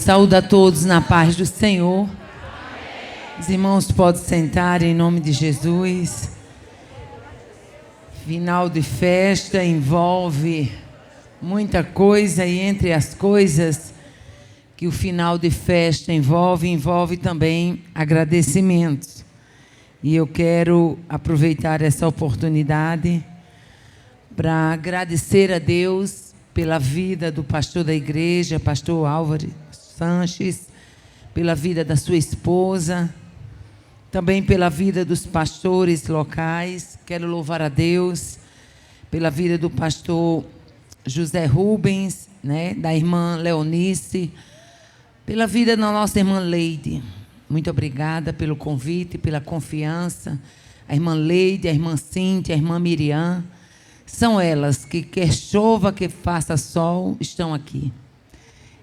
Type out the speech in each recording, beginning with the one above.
Saúde a todos na paz do Senhor. Os irmãos podem sentar em nome de Jesus. Final de festa envolve muita coisa, e entre as coisas que o final de festa envolve também agradecimentos. E eu quero aproveitar essa oportunidade para agradecer a Deus pela vida do pastor da igreja, pastor Álvaro Sanches, pela vida da sua esposa, também pela vida dos pastores locais. Quero louvar a Deus pela vida do pastor José Rubens, da irmã Leonice, pela vida da nossa irmã Leide. Muito obrigada pelo convite, pela confiança. A irmã Leide, a irmã Cíntia, a irmã Miriam, são elas que, quer chova, que faça sol, estão aqui.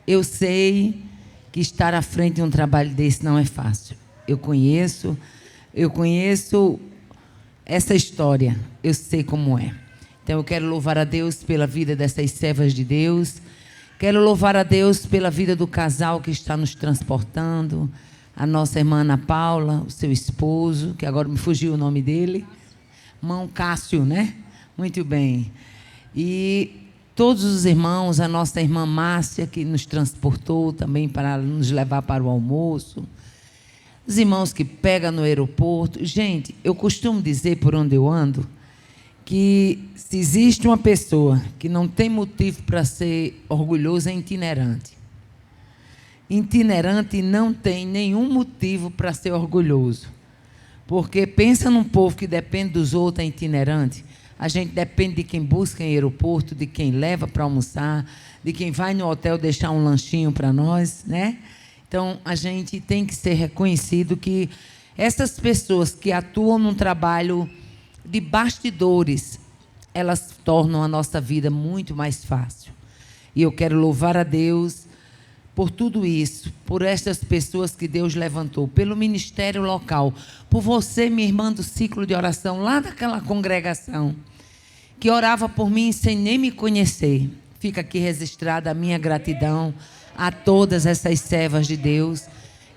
Eu sei que estar à frente de um trabalho desse não é fácil. Eu conheço essa história, eu sei como é. Então eu quero louvar a Deus pela vida dessas servas de Deus. Quero louvar a Deus pela vida do casal que está nos transportando, a nossa irmã Ana Paula, o seu esposo, que agora me fugiu o nome dele, irmão Cássio, Muito bem. E todos os irmãos, a nossa irmã Márcia, que nos transportou também para nos levar para o almoço, os irmãos que pegam no aeroporto. Gente, eu costumo dizer por onde eu ando, que se existe uma pessoa que não tem motivo para ser orgulhoso, é itinerante. Itinerante não tem nenhum motivo para ser orgulhoso. Porque pensa num povo que depende dos outros, é itinerante. A gente depende de quem busca em aeroporto, de quem leva para almoçar, de quem vai no hotel deixar um lanchinho para nós, Então, a gente tem que ser reconhecido que essas pessoas que atuam num trabalho de bastidores, elas tornam a nossa vida muito mais fácil. E eu quero louvar a Deus por tudo isso, por estas pessoas que Deus levantou, pelo ministério local, por você, minha irmã do ciclo de oração, lá daquela congregação, que orava por mim sem nem me conhecer. Fica aqui registrada a minha gratidão a todas essas servas de Deus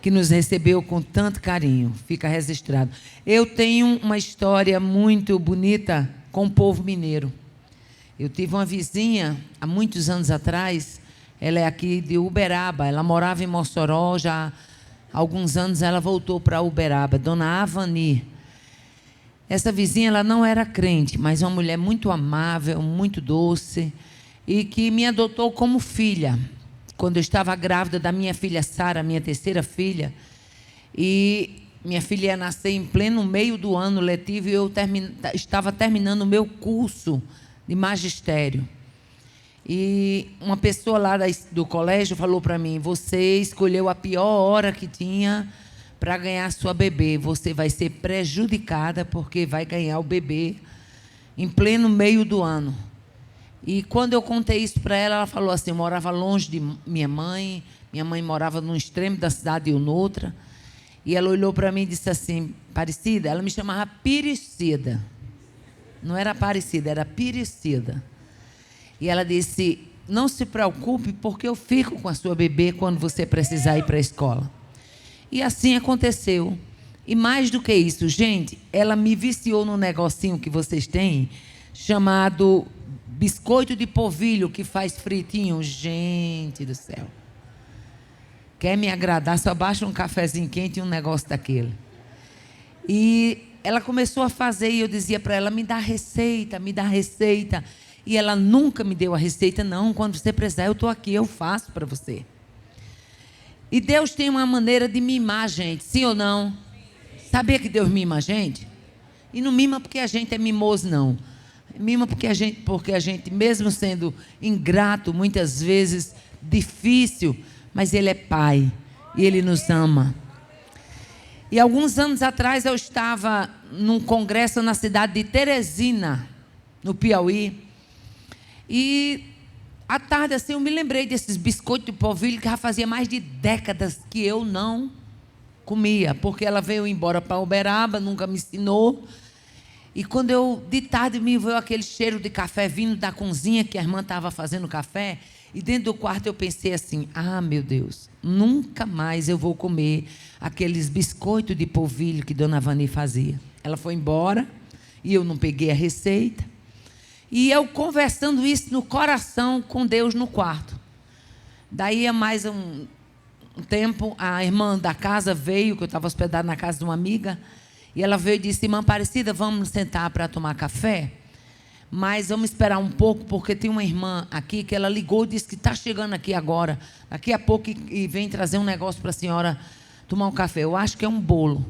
que nos recebeu com tanto carinho. Fica registrado. Eu tenho uma história muito bonita com o povo mineiro. Eu tive uma vizinha, há muitos anos atrás, ela é aqui de Uberaba, ela morava em Mossoró, já há alguns anos ela voltou para Uberaba, dona Avani. Essa vizinha, ela não era crente, mas uma mulher muito amável, muito doce, e que me adotou como filha, quando eu estava grávida da minha filha Sara, minha terceira filha, e minha filha ia nascer em pleno meio do ano letivo, e eu estava terminando o meu curso de magistério. E uma pessoa lá do colégio falou para mim: você escolheu a pior hora que tinha para ganhar sua bebê. Você vai ser prejudicada porque vai ganhar o bebê em pleno meio do ano. E quando eu contei isso para ela, ela falou assim: eu morava longe de minha mãe morava num extremo da cidade e eu no outro. E ela olhou para mim e disse assim: Aparecida, ela me chamava Piricida. Não era Aparecida, era Piricida. E ela disse: não se preocupe, porque eu fico com a sua bebê quando você precisar ir para a escola. E assim aconteceu. E mais do que isso, gente, ela me viciou num negocinho que vocês têm, chamado biscoito de polvilho, que faz fritinho. Gente do céu. Quer me agradar, só baixa um cafezinho quente e um negócio daquele. E ela começou a fazer, e eu dizia para ela: me dá receita, me dá receita. E ela nunca me deu a receita. Não, quando você precisar, eu estou aqui, eu faço para você. E Deus tem uma maneira de mimar a gente, sim ou não? Sabia que Deus mima a gente? E não mima porque a gente é mimoso, não. Mima porque a gente, mesmo sendo ingrato, muitas vezes difícil, mas Ele é Pai e Ele nos ama. E alguns anos atrás eu estava num congresso na cidade de Teresina, no Piauí. E à tarde, assim, eu me lembrei desses biscoitos de polvilho que já fazia mais de décadas que eu não comia, porque ela veio embora para Uberaba, nunca me ensinou. E quando de tarde me veio aquele cheiro de café vindo da cozinha, que a irmã estava fazendo café, e dentro do quarto eu pensei assim: ah, meu Deus, nunca mais eu vou comer aqueles biscoitos de polvilho que Dona Vani fazia. Ela foi embora e eu não peguei a receita. E eu conversando isso no coração com Deus no quarto. Daí, a mais um tempo, a irmã da casa veio, que eu estava hospedada na casa de uma amiga, e ela veio e disse: irmã Aparecida, vamos sentar para tomar café? Mas vamos esperar um pouco, porque tem uma irmã aqui que ela ligou e disse que está chegando aqui agora, daqui a pouco, e vem trazer um negócio para a senhora tomar um café. Eu acho que é um bolo.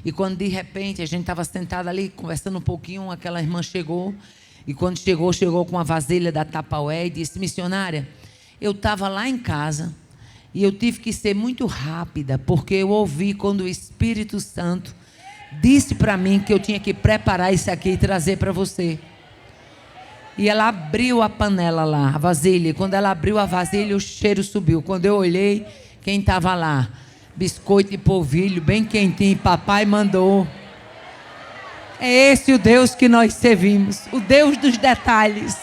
E quando de repente a gente estava sentada ali, conversando um pouquinho, aquela irmã chegou, e quando chegou com uma vasilha da Tupperware e disse: missionária, eu estava lá em casa e eu tive que ser muito rápida, porque eu ouvi quando o Espírito Santo disse para mim que eu tinha que preparar isso aqui e trazer para você. E ela abriu a panela lá, a vasilha. E quando ela abriu a vasilha, o cheiro subiu. Quando eu olhei, quem estava lá? Biscoito de polvilho, bem quentinho. Papai mandou. É esse o Deus que nós servimos, o Deus dos detalhes.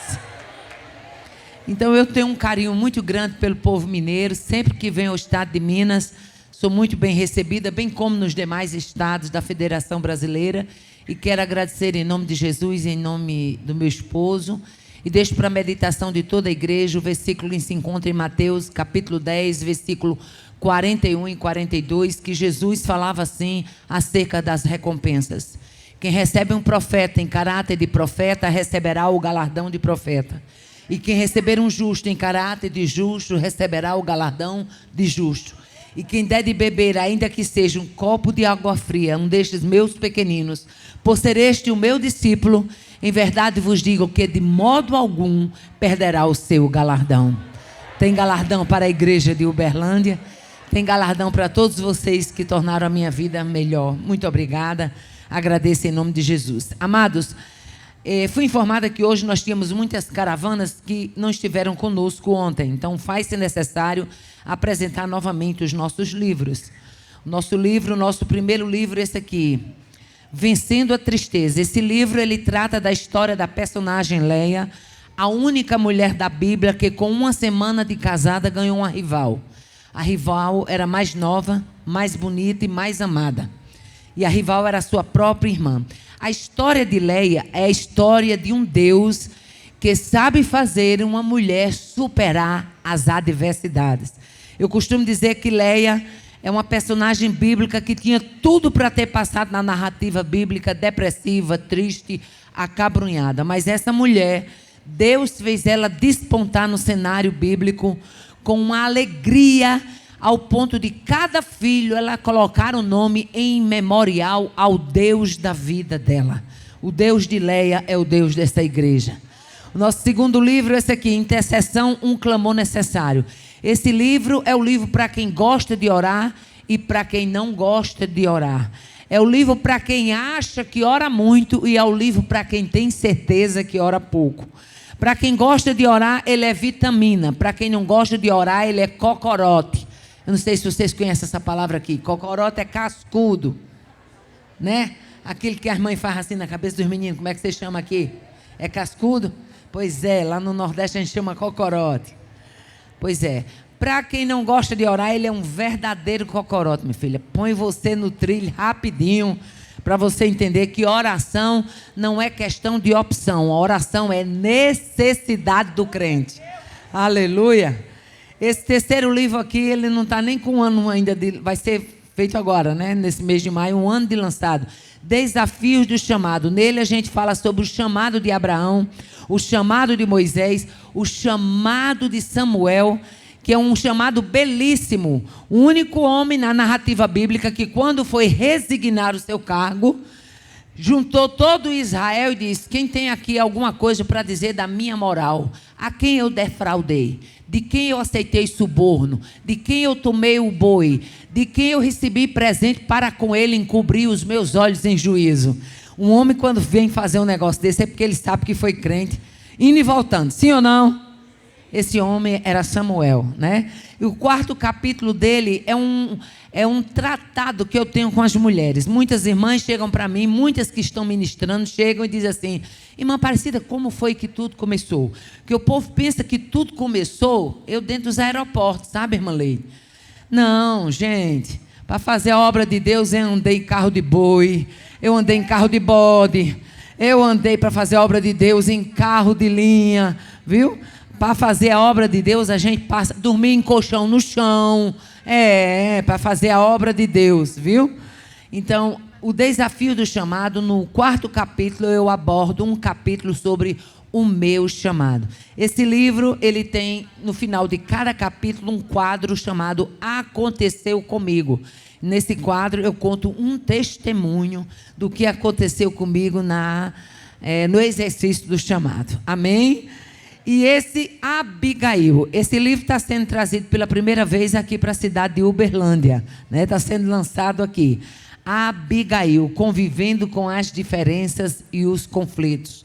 Então eu tenho um carinho muito grande pelo povo mineiro. Sempre que venho ao estado de Minas, sou muito bem recebida, bem como nos demais estados da Federação Brasileira. E quero agradecer em nome de Jesus, em nome do meu esposo. E deixo para a meditação de toda a igreja o versículo que se encontra em Mateus, capítulo 10, versículo 41 e 42, que Jesus falava assim acerca das recompensas. Quem recebe um profeta em caráter de profeta, receberá o galardão de profeta. E quem receber um justo em caráter de justo, receberá o galardão de justo. E quem der de beber, ainda que seja um copo de água fria, um destes meus pequeninos, por ser este o meu discípulo, em verdade vos digo que de modo algum perderá o seu galardão. Tem galardão para a igreja de Uberlândia, tem galardão para todos vocês que tornaram a minha vida melhor. Muito obrigada, agradeço em nome de Jesus. Amados, fui informada que hoje nós tínhamos muitas caravanas que não estiveram conosco ontem, então faz-se necessário apresentar novamente os nossos livros. Nosso primeiro livro, esse aqui, Vencendo a Tristeza. Esse livro, ele trata da história da personagem Leia, a única mulher da Bíblia que com uma semana de casada ganhou uma rival. A rival era mais nova, mais bonita e mais amada. E a rival era a sua própria irmã. A história de Leia é a história de um Deus que sabe fazer uma mulher superar as adversidades. Eu costumo dizer que Leia é uma personagem bíblica que tinha tudo para ter passado na narrativa bíblica depressiva, triste, acabrunhada. Mas essa mulher, Deus fez ela despontar no cenário bíblico com uma alegria, ao ponto de cada filho ela colocar o nome em memorial ao Deus da vida dela. O Deus de Leia é o Deus dessa igreja. O nosso segundo livro é esse aqui, Intercessão, um clamor necessário. Esse livro é o livro para quem gosta de orar e para quem não gosta de orar. É o livro para quem acha que ora muito e é o livro para quem tem certeza que ora pouco. Para quem gosta de orar, ele é vitamina. Para quem não gosta de orar, ele é cocorote. Eu não sei se vocês conhecem essa palavra aqui. Cocorote é cascudo, né? Aquele que as mães fazem assim na cabeça dos meninos. Como é que você chama aqui? É cascudo? Pois é, lá no Nordeste a gente chama cocorote. Pois é. Para quem não gosta de orar, ele é um verdadeiro cocorote, minha filha. Põe você no trilho rapidinho, para você entender que oração não é questão de opção. A oração é necessidade do crente. Aleluia. Esse terceiro livro aqui, ele não está nem com um ano ainda, vai ser feito agora, né? Nesse mês de maio, 1 ano de lançado. Desafios do chamado. Nele a gente fala sobre o chamado de Abraão, o chamado de Moisés, o chamado de Samuel, que é um chamado belíssimo. O único homem na narrativa bíblica que, quando foi resignar o seu cargo, juntou todo Israel e disse: quem tem aqui alguma coisa para dizer da minha moral? A quem eu defraudei? De quem eu aceitei suborno? De quem eu tomei o boi? De quem eu recebi presente para com ele encobrir os meus olhos em juízo? Um homem, quando vem fazer um negócio desse, é porque ele sabe que foi crente, indo e voltando, sim ou não? Esse homem era Samuel, né? E o quarto capítulo dele é um tratado que eu tenho com as mulheres. Muitas irmãs chegam para mim, muitas que estão ministrando, chegam e dizem assim: irmã Aparecida, como foi que tudo começou? Porque o povo pensa que tudo começou dentro dos aeroportos, sabe, irmã Leide? Não, gente, para fazer a obra de Deus eu andei em carro de boi, eu andei em carro de bode, eu andei para fazer a obra de Deus em carro de linha, viu? Para fazer a obra de Deus a gente passa, dormir em colchão no chão, para fazer a obra de Deus, viu? Então, o desafio do chamado, no 4º capítulo eu abordo um capítulo sobre o meu chamado. Esse livro, ele tem no final de cada capítulo um quadro chamado Aconteceu Comigo. Nesse quadro eu conto um testemunho do que aconteceu comigo no exercício do chamado. Amém? E esse Abigail, esse livro está sendo trazido pela primeira vez aqui para a cidade de Uberlândia, né? Está sendo lançado aqui. Abigail, convivendo com as diferenças e os conflitos.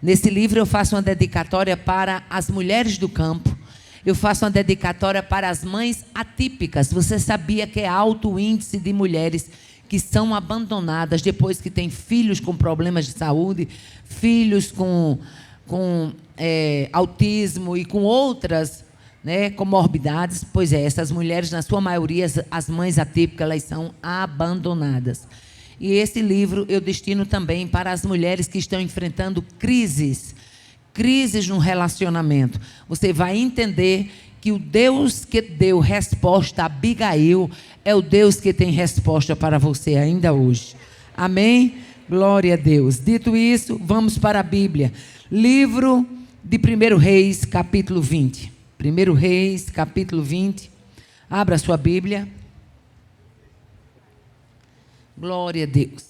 Nesse livro eu faço uma dedicatória para as mulheres do campo. Eu faço uma dedicatória para as mães atípicas. Você sabia que é alto o índice de mulheres que são abandonadas depois que têm filhos com problemas de saúde, filhos com autismo e com outras, né, comorbidades? Pois é, essas mulheres, na sua maioria, as mães atípicas, elas são abandonadas. E esse livro eu destino também para as mulheres que estão enfrentando crises no relacionamento. Você vai entender que o Deus que deu resposta a Abigail é o Deus que tem resposta para você ainda hoje. Amém? Glória a Deus. Dito isso, vamos para a Bíblia. Livro de 1 Reis, capítulo 20. 1 Reis, capítulo 20. Abra a sua Bíblia. Glória a Deus.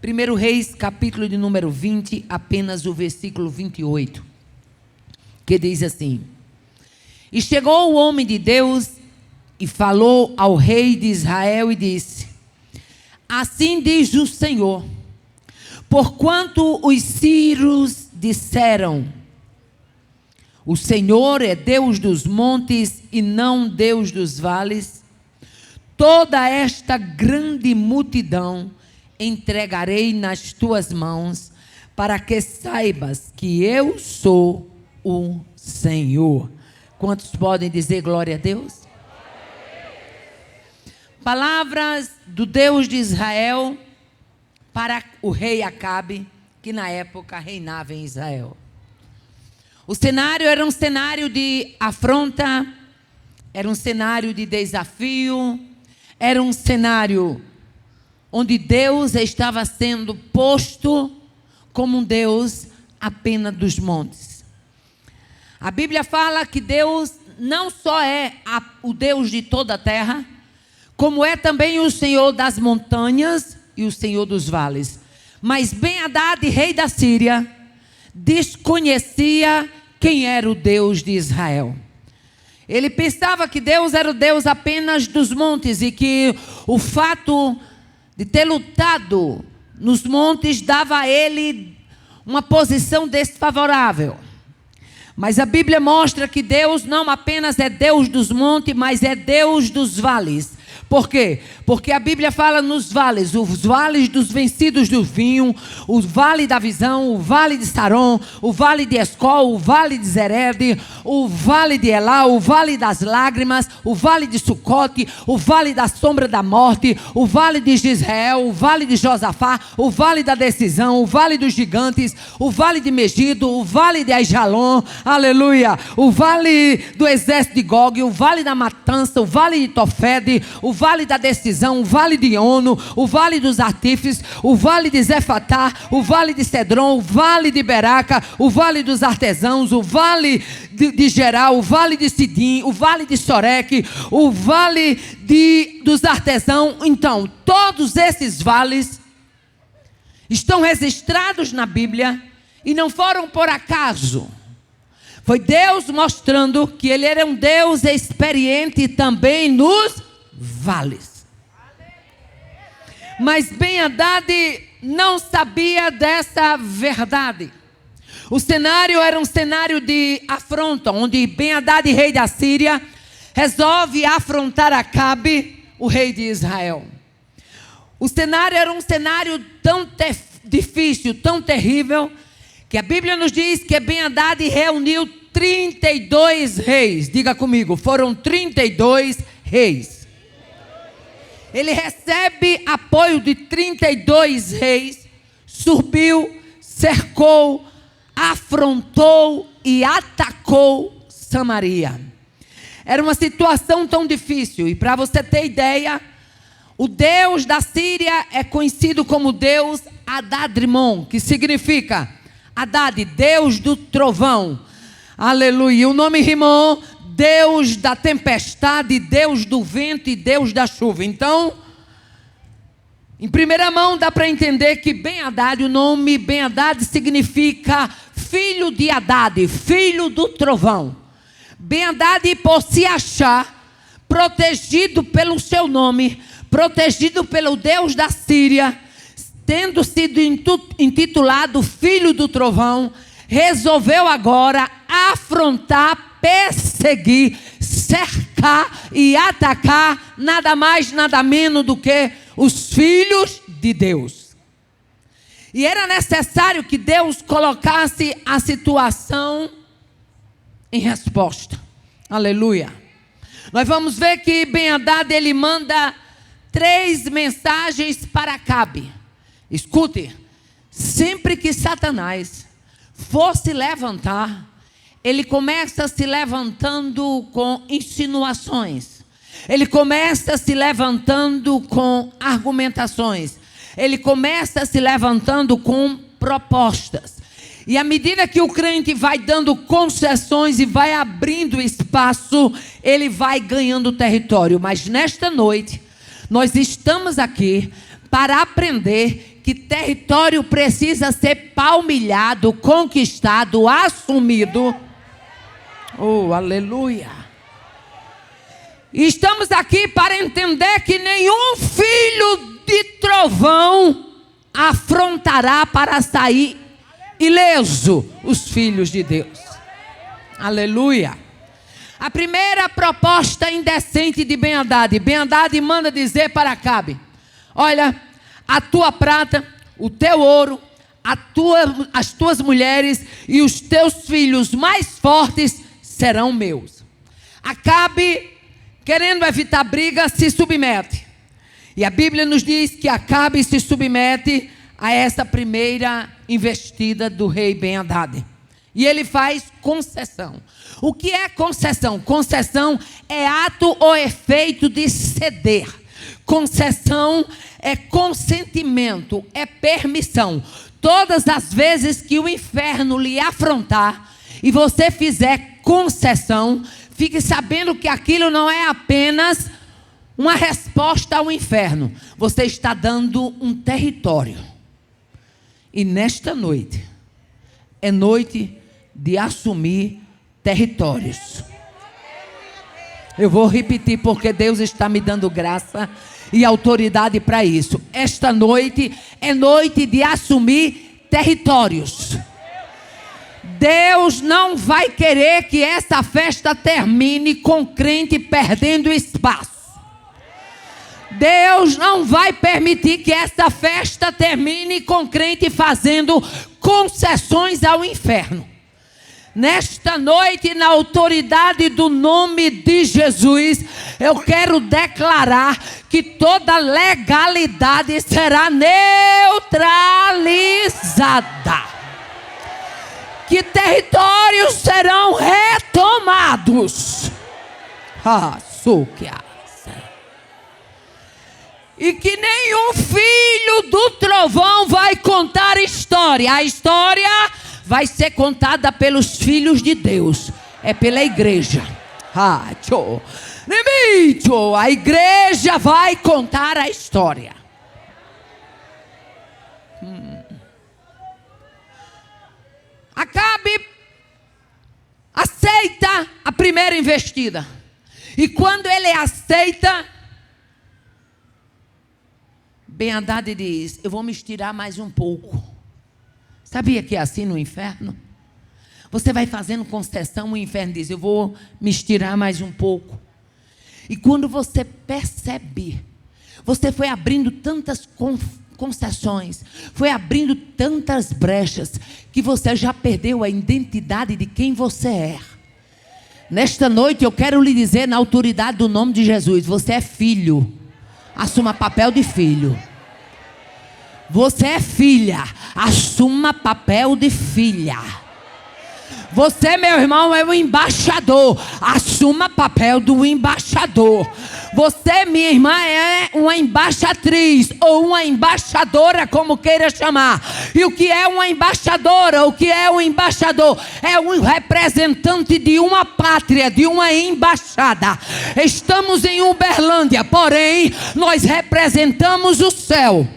1 Reis, capítulo de número 20, apenas o versículo 28, que diz assim: E chegou o homem de Deus e falou ao rei de Israel e disse: Assim diz o Senhor, porquanto os sírios disseram, o Senhor é Deus dos montes e não Deus dos vales, toda esta grande multidão entregarei nas tuas mãos, para que saibas que eu sou o Senhor. Quantos podem dizer glória a Deus? Palavras do Deus de Israel para o rei Acabe, que na época reinava em Israel. O cenário era um cenário de afronta, era um cenário de desafio, era um cenário onde Deus estava sendo posto como um Deus apenas dos montes. A Bíblia fala que Deus não só é o Deus de toda a terra, como é também o Senhor das montanhas e o Senhor dos vales. Mas Ben-Hadad, rei da Síria, desconhecia quem era o Deus de Israel. Ele pensava que Deus era o Deus apenas dos montes e que o fato de ter lutado nos montes dava a ele uma posição desfavorável. Mas a Bíblia mostra que Deus não apenas é Deus dos montes, mas é Deus dos vales. Por quê? Porque a Bíblia fala nos vales, os vales dos vencidos do vinho, o vale da visão, o vale de Saron, o vale de Escol, o vale de Zered, o vale de Elá, o vale das lágrimas, o vale de Sucote, o vale da sombra da morte, o vale de Gisrael, o vale de Josafá, o vale da decisão, o vale dos gigantes, o vale de Megido, o vale de Aijalon, aleluia, o vale do exército de Gog, o vale da matança, o vale de Tofede, o vale da decisão, o vale de Ono, o vale dos artífices, o vale de Zefatá, o vale de Cedron, o vale de Beraca, o vale dos artesãos, o vale de Geral, o vale de Sidim, o vale de Soreque, o vale dos artesãos. Então, todos esses vales estão registrados na Bíblia e não foram por acaso. Foi Deus mostrando que Ele era um Deus experiente também nos vales. Mas Ben-Hadad não sabia dessa verdade. O cenário era um cenário de afronta, onde Ben-Hadad, rei da Síria, resolve afrontar Acabe, o rei de Israel. O cenário era um cenário tão difícil, tão terrível, que a Bíblia nos diz que Ben-Hadad reuniu 32 reis. Diga comigo, foram 32 reis. Ele recebe apoio de 32 reis, subiu, cercou, afrontou e atacou Samaria. Era uma situação tão difícil. E para você ter ideia, o Deus da Síria é conhecido como Deus Adad-rimon, que significa Haddad, Deus do trovão. Aleluia. O nome Rimon, Deus da tempestade, Deus do vento e Deus da chuva. Então, em primeira mão dá para entender que Ben-Hadad, o nome Ben-Hadad significa filho de Haddad, filho do trovão. Ben-Hadad, por se achar protegido pelo seu nome, protegido pelo Deus da Síria, tendo sido intitulado filho do trovão, resolveu agora afrontar, perseguir, cercar e atacar nada mais, nada menos do que os filhos de Deus. E era necessário que Deus colocasse a situação em resposta. Aleluia. Nós vamos ver que Ben-Hadad, ele manda 3 mensagens para Acabe. Escute, sempre que Satanás for se levantar, ele começa se levantando com insinuações. Ele começa se levantando com argumentações. Ele começa se levantando com propostas. E à medida que o crente vai dando concessões e vai abrindo espaço, ele vai ganhando território. Mas nesta noite, nós estamos aqui para aprender que território precisa ser palmilhado, conquistado, assumido. Oh, aleluia. E estamos aqui para entender que nenhum filho de trovão afrontará para sair ileso os filhos de Deus. Aleluia. A primeira proposta indecente de Ben-Hadad. Ben-Hadad manda dizer para Acabe: olha, a tua prata, o teu ouro, as tuas mulheres e os teus filhos mais fortes serão meus. Acabe, querendo evitar briga, se submete. E a Bíblia nos diz que Acabe se submete a essa primeira investida do rei Ben-Hadad. E ele faz concessão. O que é concessão? Concessão é ato ou efeito de ceder. Concessão é consentimento, é permissão. Todas as vezes que o inferno lhe afrontar e você fizer concessão, fique sabendo que aquilo não é apenas uma resposta ao inferno. Você está dando um território. E nesta noite, é noite de assumir territórios. Eu vou repetir porque Deus está me dando graça e autoridade para isso. Esta noite é noite de assumir territórios. Deus não vai querer que essa festa termine com crente perdendo espaço. Deus não vai permitir que essa festa termine com crente fazendo concessões ao inferno. Nesta noite, na autoridade do nome de Jesus, eu quero declarar que toda legalidade será neutralizada. Que territórios serão retomados. E que nenhum filho do trovão vai contar história. A história vai ser contada pelos filhos de Deus. É pela igreja. A igreja vai contar a história. Acabe aceita a primeira investida. E quando ele aceita, Ben-Hadad diz: eu vou me estirar mais um pouco. Sabia que é assim no inferno? Você vai fazendo concessão, o inferno diz: eu vou me estirar mais um pouco. E quando você percebe, você foi abrindo tantas concessões, foi abrindo tantas brechas, que você já perdeu a identidade de quem você é. Nesta noite eu quero lhe dizer, na autoridade do nome de Jesus, você é filho. Assuma papel de filho. Você é filha. Assuma papel de filha. Você, meu irmão, é o embaixador. Assuma papel do embaixador. Você, minha irmã, é uma embaixatriz ou uma embaixadora, como queira chamar. E o que é uma embaixadora? O que é um embaixador? É um representante de uma pátria, de uma embaixada. Estamos em Uberlândia, porém, nós representamos o céu.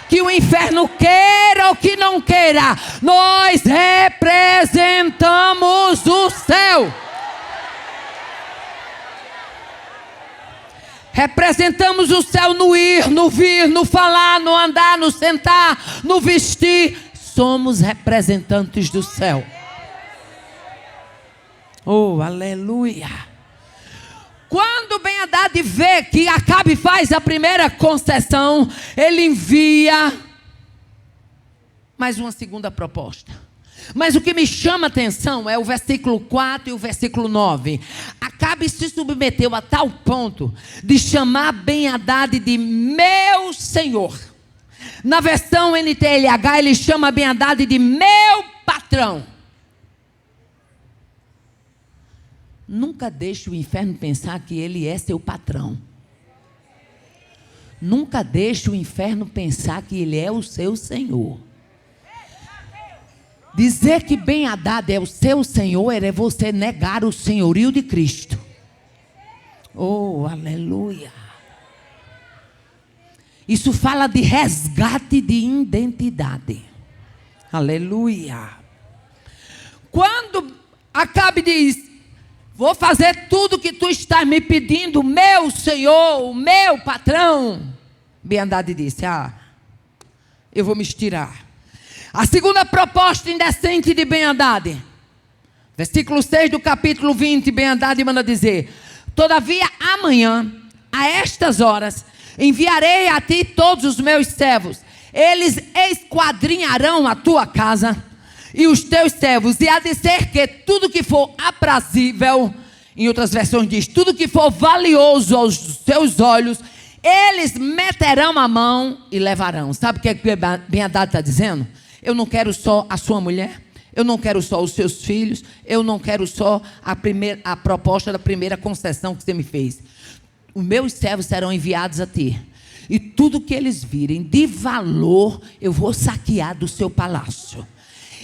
Que o inferno queira ou que não queira, nós representamos o céu. Representamos o céu no ir, no vir, no falar, no andar, no sentar, no vestir. Somos representantes do céu. Oh, aleluia. Quando Ben-Hadad vê que Acabe faz a primeira concessão, ele envia mais uma segunda proposta. Mas o que me chama a atenção é o versículo 4 e o versículo 9. Acabe se submeteu a tal ponto de chamar Ben-Hadad de meu senhor. Na versão NTLH ele chama Ben-Hadad de meu patrão. Nunca deixe o inferno pensar que ele é seu patrão. Nunca deixe o inferno pensar que ele é o seu senhor. Dizer que Ben-Hadad é o seu senhor é você negar o senhorio de Cristo. Oh, aleluia. Isso fala de resgate de identidade. Aleluia. Quando Acabe diz: vou fazer tudo que tu estás me pedindo, meu senhor, meu patrão. Ben-Hadad disse: eu vou me estirar. A segunda proposta indecente de Ben-Hadad, versículo 6 do capítulo 20, Ben-Hadad manda dizer: todavia amanhã, a estas horas, enviarei a ti todos os meus servos. Eles esquadrinharão a tua casa e os teus servos, e há de ser que tudo que for aprazível, em outras versões diz, tudo que for valioso aos seus olhos, eles meterão a mão e levarão. Sabe o que Ben-Hadad está dizendo? Eu não quero só a sua mulher, eu não quero só os seus filhos, eu não quero só a proposta da primeira concessão que você me fez. Os meus servos serão enviados a ti, e tudo que eles virem de valor, eu vou saquear do seu palácio.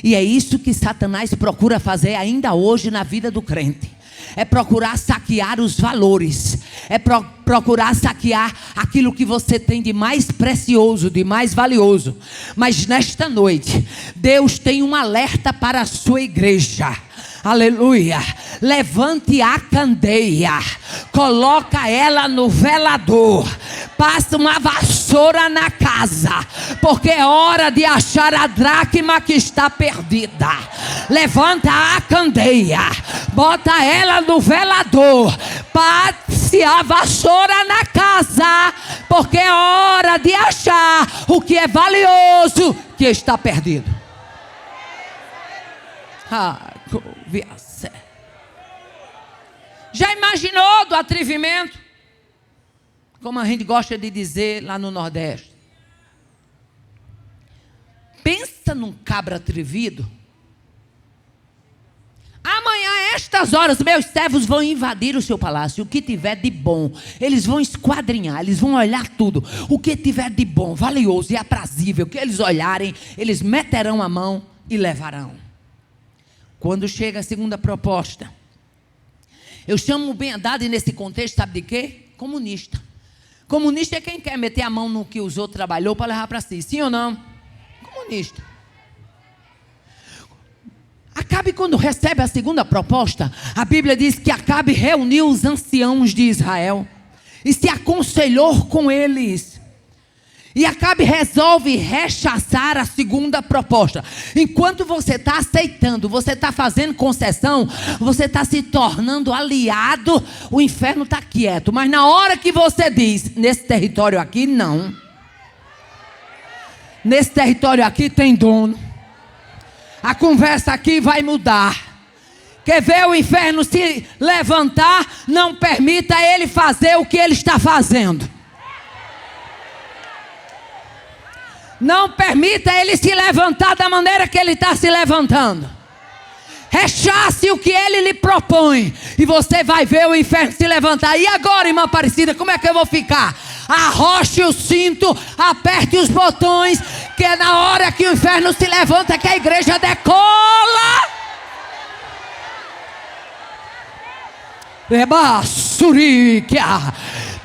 E é isso que Satanás procura fazer ainda hoje na vida do crente. É procurar saquear os valores. É procurar saquear aquilo que você tem de mais precioso, de mais valioso. Mas nesta noite, Deus tem um alerta para a sua igreja. Aleluia. Levante a candeia, coloca ela no velador, passa uma vassoura na casa, porque é hora de achar a dracma que está perdida. Levanta a candeia, bota ela no velador, passe a vassoura na casa, porque é hora de achar o que é valioso que está perdido. Já imaginou do atrevimento? Como a gente gosta de dizer lá no Nordeste. Pensa num cabra atrevido. Amanhã, a estas horas, meus servos vão invadir o seu palácio. O que tiver de bom, eles vão esquadrinhar, eles vão olhar tudo. O que tiver de bom, valioso e aprazível, que eles olharem, eles meterão a mão e levarão. Quando chega a segunda proposta, eu chamo o Ben-Hadad nesse contexto, sabe de quê? Comunista. Comunista é quem quer meter a mão no que os outros trabalhou para levar para si, sim ou não? Comunista. Acabe, quando recebe a segunda proposta, a Bíblia diz que Acabe reuniu os anciãos de Israel e se aconselhou com eles. E Acabe resolve rechaçar a segunda proposta. Enquanto você está aceitando, você está fazendo concessão, você está se tornando aliado, o inferno está quieto. Mas na hora que você diz, nesse território aqui não, nesse território aqui tem dono, a conversa aqui vai mudar, Quer ver o inferno se levantar? Não permita ele fazer o que ele está fazendo. Não permita ele se levantar da maneira que ele está se levantando. Rechace o que ele lhe propõe, e você vai ver o inferno se levantar. E agora, irmã Aparecida, como é que eu vou ficar? Arroche o cinto, aperte os botões, que é na hora que o inferno se levanta que a igreja decola.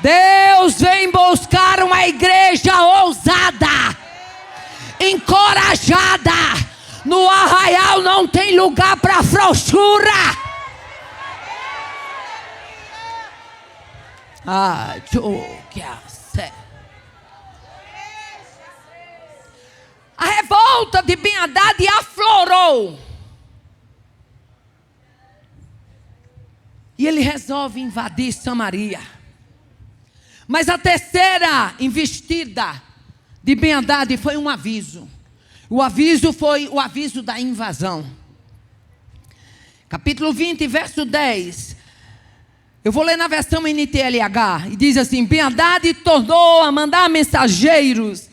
Deus vem buscar uma igreja ousada, encorajada. No arraial não tem lugar para frouxura. A revolta de Ben-Hadad aflorou. E ele resolve invadir Samaria. Mas a terceira investida de Ben-Hadad foi um aviso. O aviso foi o aviso da invasão. Capítulo 20, verso 10. Eu vou ler na versão NTLH. E diz assim: Ben-Hadad tornou a mandar mensageiros,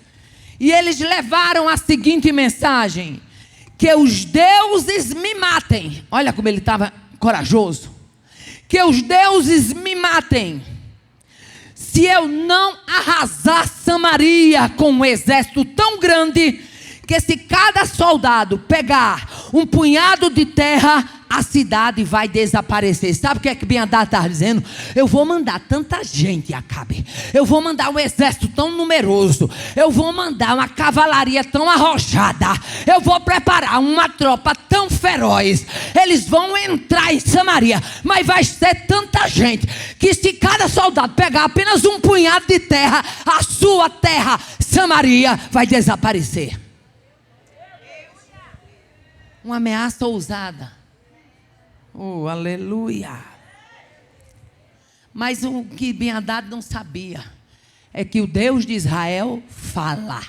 e eles levaram a seguinte mensagem: que os deuses me matem. Olha como ele estava corajoso. Que os deuses me matem, se eu não arrasar Samaria com um exército tão grande, que se cada soldado pegar um punhado de terra, a cidade vai desaparecer. Sabe o que é que Ben-Hadad está dizendo? Eu vou mandar tanta gente, Acabe. Eu vou mandar um exército tão numeroso. Eu vou mandar uma cavalaria tão arrojada. Eu vou preparar uma tropa tão feroz. Eles vão entrar em Samaria, mas vai ser tanta gente, que se cada soldado pegar apenas um punhado de terra, a sua terra, Samaria, vai desaparecer. Uma ameaça ousada. Oh, aleluia. Mas o que Ben-Hadad não sabia é que o Deus de Israel fala.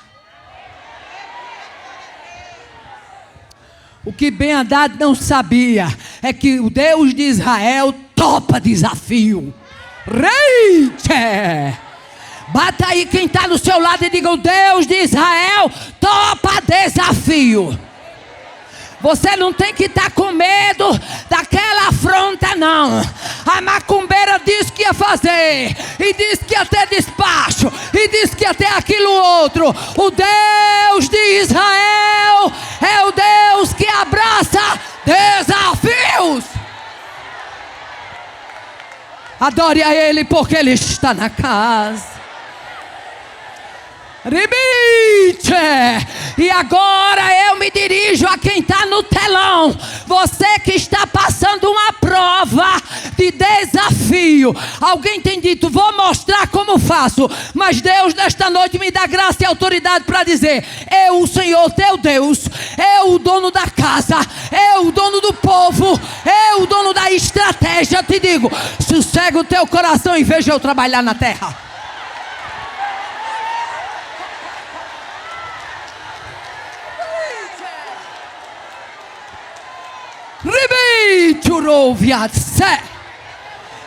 O que Ben-Hadad não sabia é que o Deus de Israel topa desafio. Reite! Bata aí quem está do seu lado e diga: o Deus de Israel topa desafio. Você não tem que estar com medo daquela afronta, não. A macumbeira disse que ia fazer, e disse que ia ter despacho, e disse que ia ter aquilo outro. O Deus de Israel é o Deus que abraça desafios. Adore a Ele, porque Ele está na casa. E agora eu me dirijo a quem está no telão. Você que está passando uma prova de desafio. Alguém tem dito: vou mostrar como faço. Mas Deus nesta noite me dá graça e autoridade para dizer: eu, o Senhor teu Deus, eu, o dono da casa, eu, o dono do povo, eu, o dono da estratégia, te digo: sossega o teu coração e veja eu trabalhar na terra.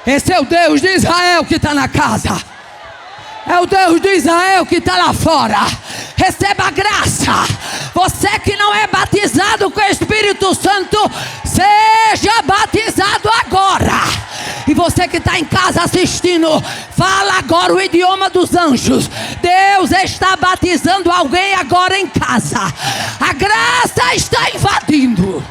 Esse é o Deus de Israel que está na casa. É o Deus de Israel que está lá fora. Receba a graça. Você que não é batizado com o Espírito Santo, seja batizado agora. E você que está em casa assistindo, fala agora o idioma dos anjos. Deus está batizando alguém agora em casa. A graça está invadindo.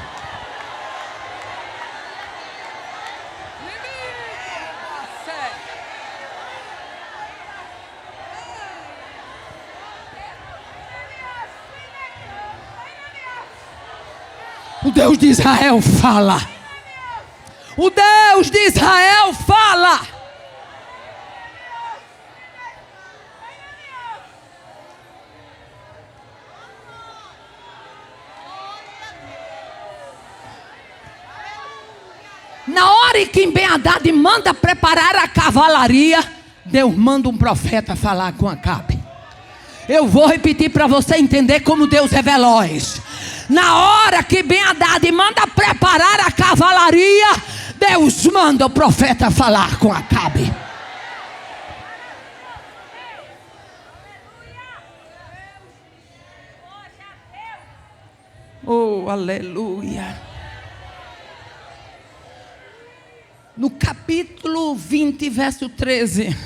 O Deus de Israel fala. O Deus de Israel fala. Na hora em que Ben-Hadad manda preparar a cavalaria, Deus manda um profeta falar com Acabe. Eu vou repetir para você entender como Deus é veloz. Na hora que Ben-Hadad manda preparar a cavalaria, Deus manda o profeta falar com Acabe. Oh, aleluia. No capítulo 20, verso 13,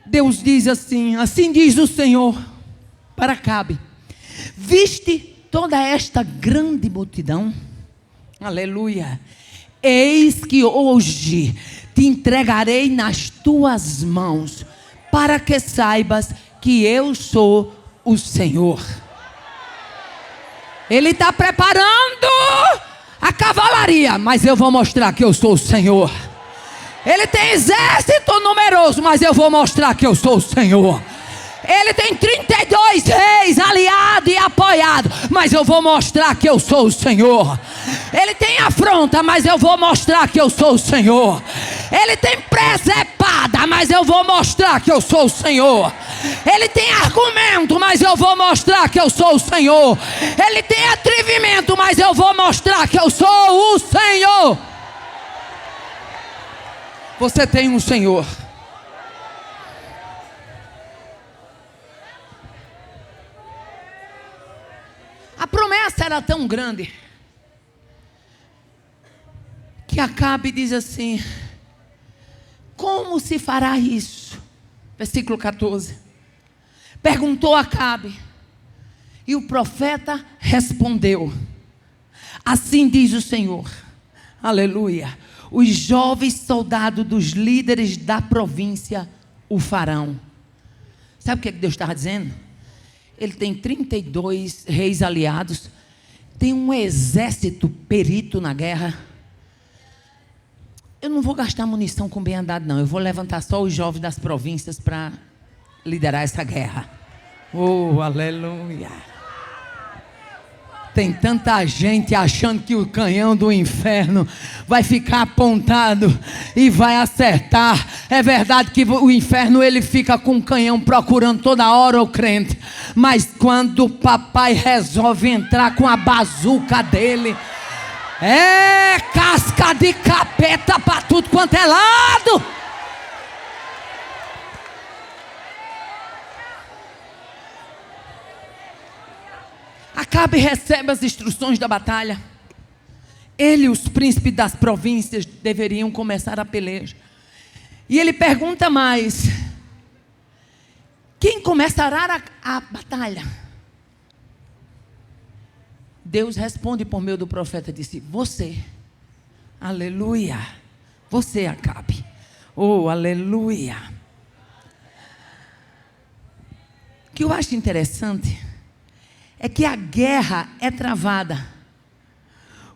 Deus diz assim: assim diz o Senhor para Acabe: viste toda esta grande multidão? Aleluia. Eis que hoje te entregarei nas tuas mãos, para que saibas que eu sou o Senhor. Ele está preparando a cavalaria, mas eu vou mostrar que eu sou o Senhor. Ele tem exército numeroso, mas eu vou mostrar que eu sou o Senhor. Ele tem 32 reis aliados e apoiados, mas eu vou mostrar que eu sou o Senhor. Ele tem afronta, mas eu vou mostrar que eu sou o Senhor. Ele tem presepada, mas eu vou mostrar que eu sou o Senhor. Ele tem argumento, mas eu vou mostrar que eu sou o Senhor. Ele tem atrevimento, mas eu vou mostrar que eu sou o Senhor. Você tem um Senhor. A promessa era tão grande que Acabe diz assim: como se fará isso? Versículo 14. Perguntou Acabe, e o profeta respondeu: assim diz o Senhor, aleluia, os jovens soldados dos líderes da província o farão. Sabe o que Deus estava dizendo? Ele tem 32 reis aliados, tem um exército perito na guerra. Eu não vou gastar munição com Ben-Hadad, não. Eu vou levantar só os jovens das províncias para liderar essa guerra. Oh, aleluia. Tem tanta gente achando que o canhão do inferno vai ficar apontado e vai acertar. É verdade que o inferno ele fica com o canhão procurando toda hora o crente. Mas quando o papai resolve entrar com a bazuca dele, é casca de capeta para tudo quanto é lado. Acabe recebe as instruções da batalha. Ele e os príncipes das províncias deveriam começar a peleja. E ele pergunta mais: quem começará a batalha? Deus responde por meio do profeta, disse: você. Aleluia. Você, Acabe. Oh, aleluia. O que eu acho interessante é que a guerra é travada.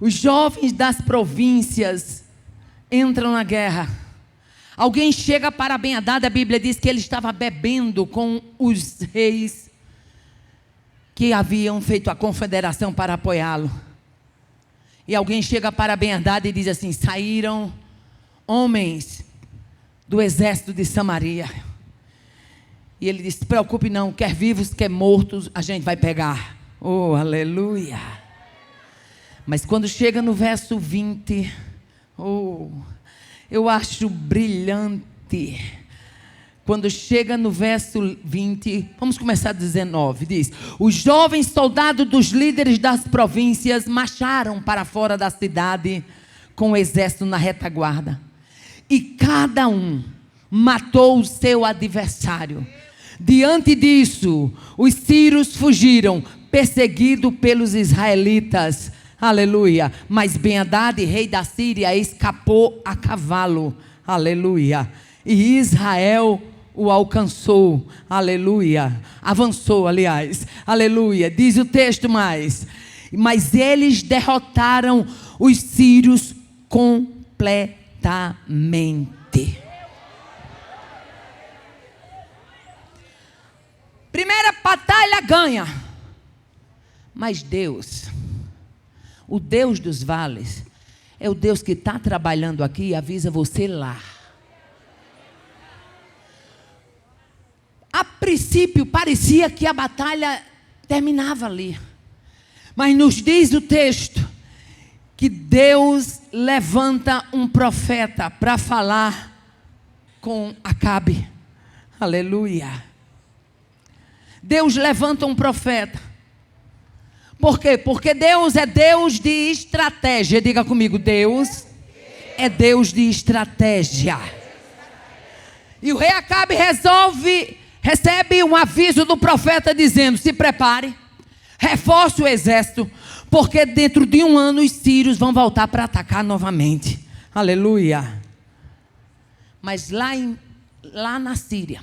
Os jovens das províncias entram na guerra. Alguém chega para Ben-Hadad, a Bíblia diz que ele estava bebendo com os reis que haviam feito a confederação para apoiá-lo. E alguém chega para Ben-Hadad e diz assim: saíram homens do exército de Samaria. E ele diz: se preocupe não, quer vivos, quer mortos, a gente vai pegar. Oh, aleluia. Mas quando chega no verso 20, oh, eu acho brilhante. Quando chega no verso 20, vamos começar 19, diz: os jovens soldados dos líderes das províncias marcharam para fora da cidade com o exército na retaguarda. E cada um matou o seu adversário. Diante disso, os sírios fugiram, perseguidos pelos israelitas. Aleluia. Mas Ben-Hadad, rei da Síria, escapou a cavalo. Aleluia. E Israel o alcançou. Aleluia. Avançou, aliás. Aleluia. Diz o texto mais: mas eles derrotaram os sírios completamente. Primeira batalha ganha. Mas Deus, o Deus dos vales, é o Deus que está trabalhando aqui e avisa você lá. A princípio parecia que a batalha terminava ali. Mas nos diz o texto que Deus levanta um profeta para falar com Acabe. Aleluia. Deus levanta um profeta. Por quê? Porque Deus é Deus de estratégia. Diga comigo, Deus é Deus de estratégia. E o rei Acabe recebe um aviso do profeta dizendo: se prepare, reforce o exército, porque dentro de um ano os sírios vão voltar para atacar novamente. Aleluia. Mas lá na Síria,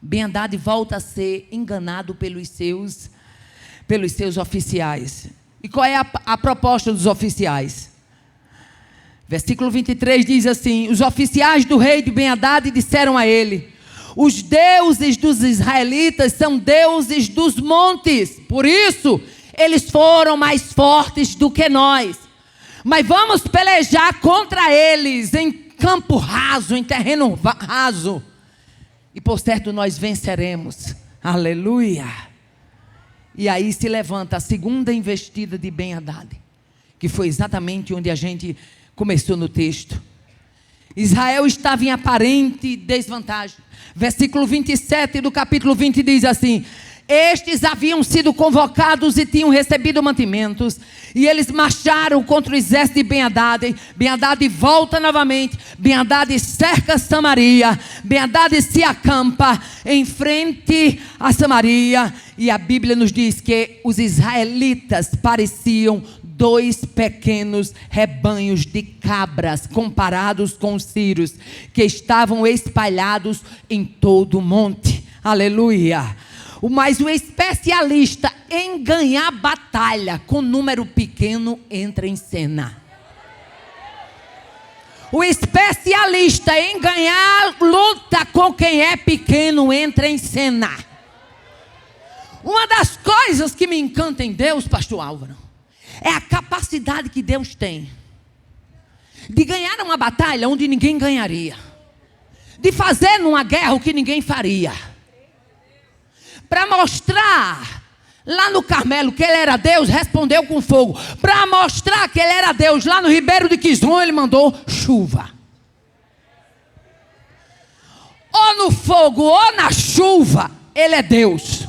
Ben-Hadad volta a ser enganado pelos seus oficiais. E qual é a proposta dos oficiais? Versículo 23 diz assim: os oficiais do rei de Ben-Hadad disseram a ele: os deuses dos israelitas são deuses dos montes, por isso eles foram mais fortes do que nós. Mas vamos pelejar contra eles em campo raso, em terreno raso, e por certo nós venceremos. Aleluia. E aí se levanta a segunda investida de Ben-Hadad, que foi exatamente onde a gente começou no texto. Israel estava em aparente desvantagem. Versículo 27 do capítulo 20 diz assim: estes haviam sido convocados e tinham recebido mantimentos, e eles marcharam contra o exército de Ben-Hadad. Ben-Hadad volta novamente. Ben-Hadad cerca Samaria. Ben-Hadad se acampa em frente a Samaria, e a Bíblia nos diz que os israelitas pareciam dois pequenos rebanhos de cabras comparados com os sírios, que estavam espalhados em todo o monte. Aleluia. Mas o especialista em ganhar batalha com número pequeno entra em cena. O especialista em ganhar luta com quem é pequeno entra em cena. Uma das coisas que me encanta em Deus, pastor Álvaro, é a capacidade que Deus tem de ganhar uma batalha onde ninguém ganharia, de fazer numa guerra o que ninguém faria, para mostrar lá no Carmelo que ele era Deus, respondeu com fogo. Para mostrar que ele era Deus lá no Ribeiro de Quizon, ele mandou chuva. Ou no fogo ou na chuva, ele é Deus.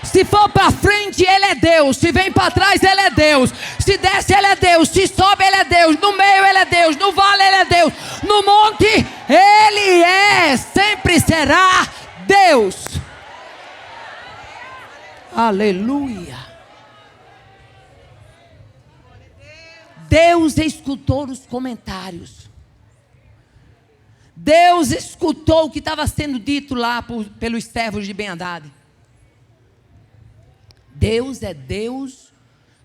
Se for para frente, ele é Deus. Se vem para trás, ele é Deus. Se desce, ele é Deus. Se sobe, ele é Deus. No meio, ele é Deus. No vale, ele é Deus. No monte, ele é, sempre será Deus. Aleluia. Deus escutou os comentários. Deus escutou o que estava sendo dito lá pelos servos de Ben-Hadad. Deus é Deus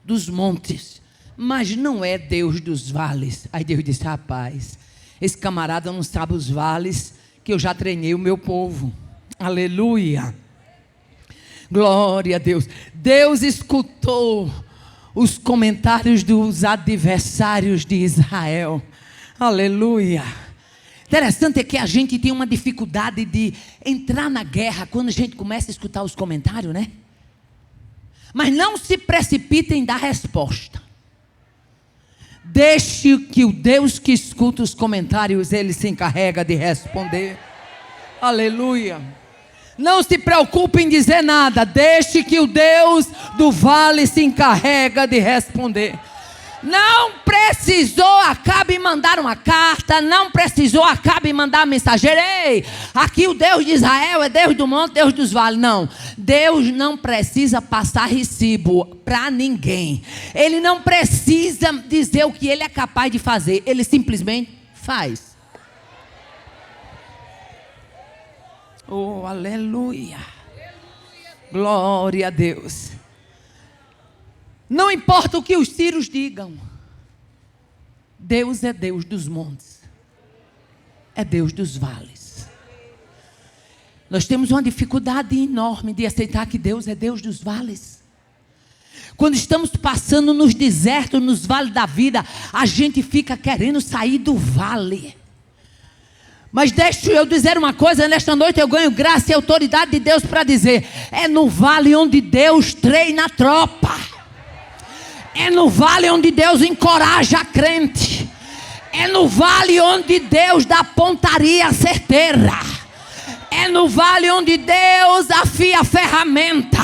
dos montes, mas não é Deus dos vales. Aí Deus disse: rapaz, esse camarada não sabe os vales, que eu já treinei o meu povo. Aleluia. Glória a Deus. Deus escutou os comentários dos adversários de Israel. Aleluia. Interessante é que a gente tem uma dificuldade de entrar na guerra quando a gente começa a escutar os comentários, né? Mas não se precipite em dar resposta. Deixe que o Deus que escuta os comentários, ele se encarrega de responder. Aleluia. Não se preocupe em dizer nada. Deixe que o Deus do vale se encarrega de responder. Não precisou Acabe mandar uma carta, não precisou Acabe mandar mensageiro. Ei, aqui o Deus de Israel é Deus do monte, Deus dos vales. Não, Deus não precisa passar recibo para ninguém. Ele não precisa dizer o que ele é capaz de fazer. Ele simplesmente faz. Oh, aleluia. Glória a Deus. Não importa o que os sírios digam, Deus é Deus dos montes, é Deus dos vales. Nós temos uma dificuldade enorme de aceitar que Deus é Deus dos vales. Quando estamos passando nos desertos, nos vales da vida, a gente fica querendo sair do vale. Mas deixa eu dizer uma coisa, nesta noite eu ganho graça e autoridade de Deus para dizer: é no vale onde Deus treina a tropa. É no vale onde Deus encoraja a crente. É no vale onde Deus dá pontaria certeira. É no vale onde Deus afia a ferramenta.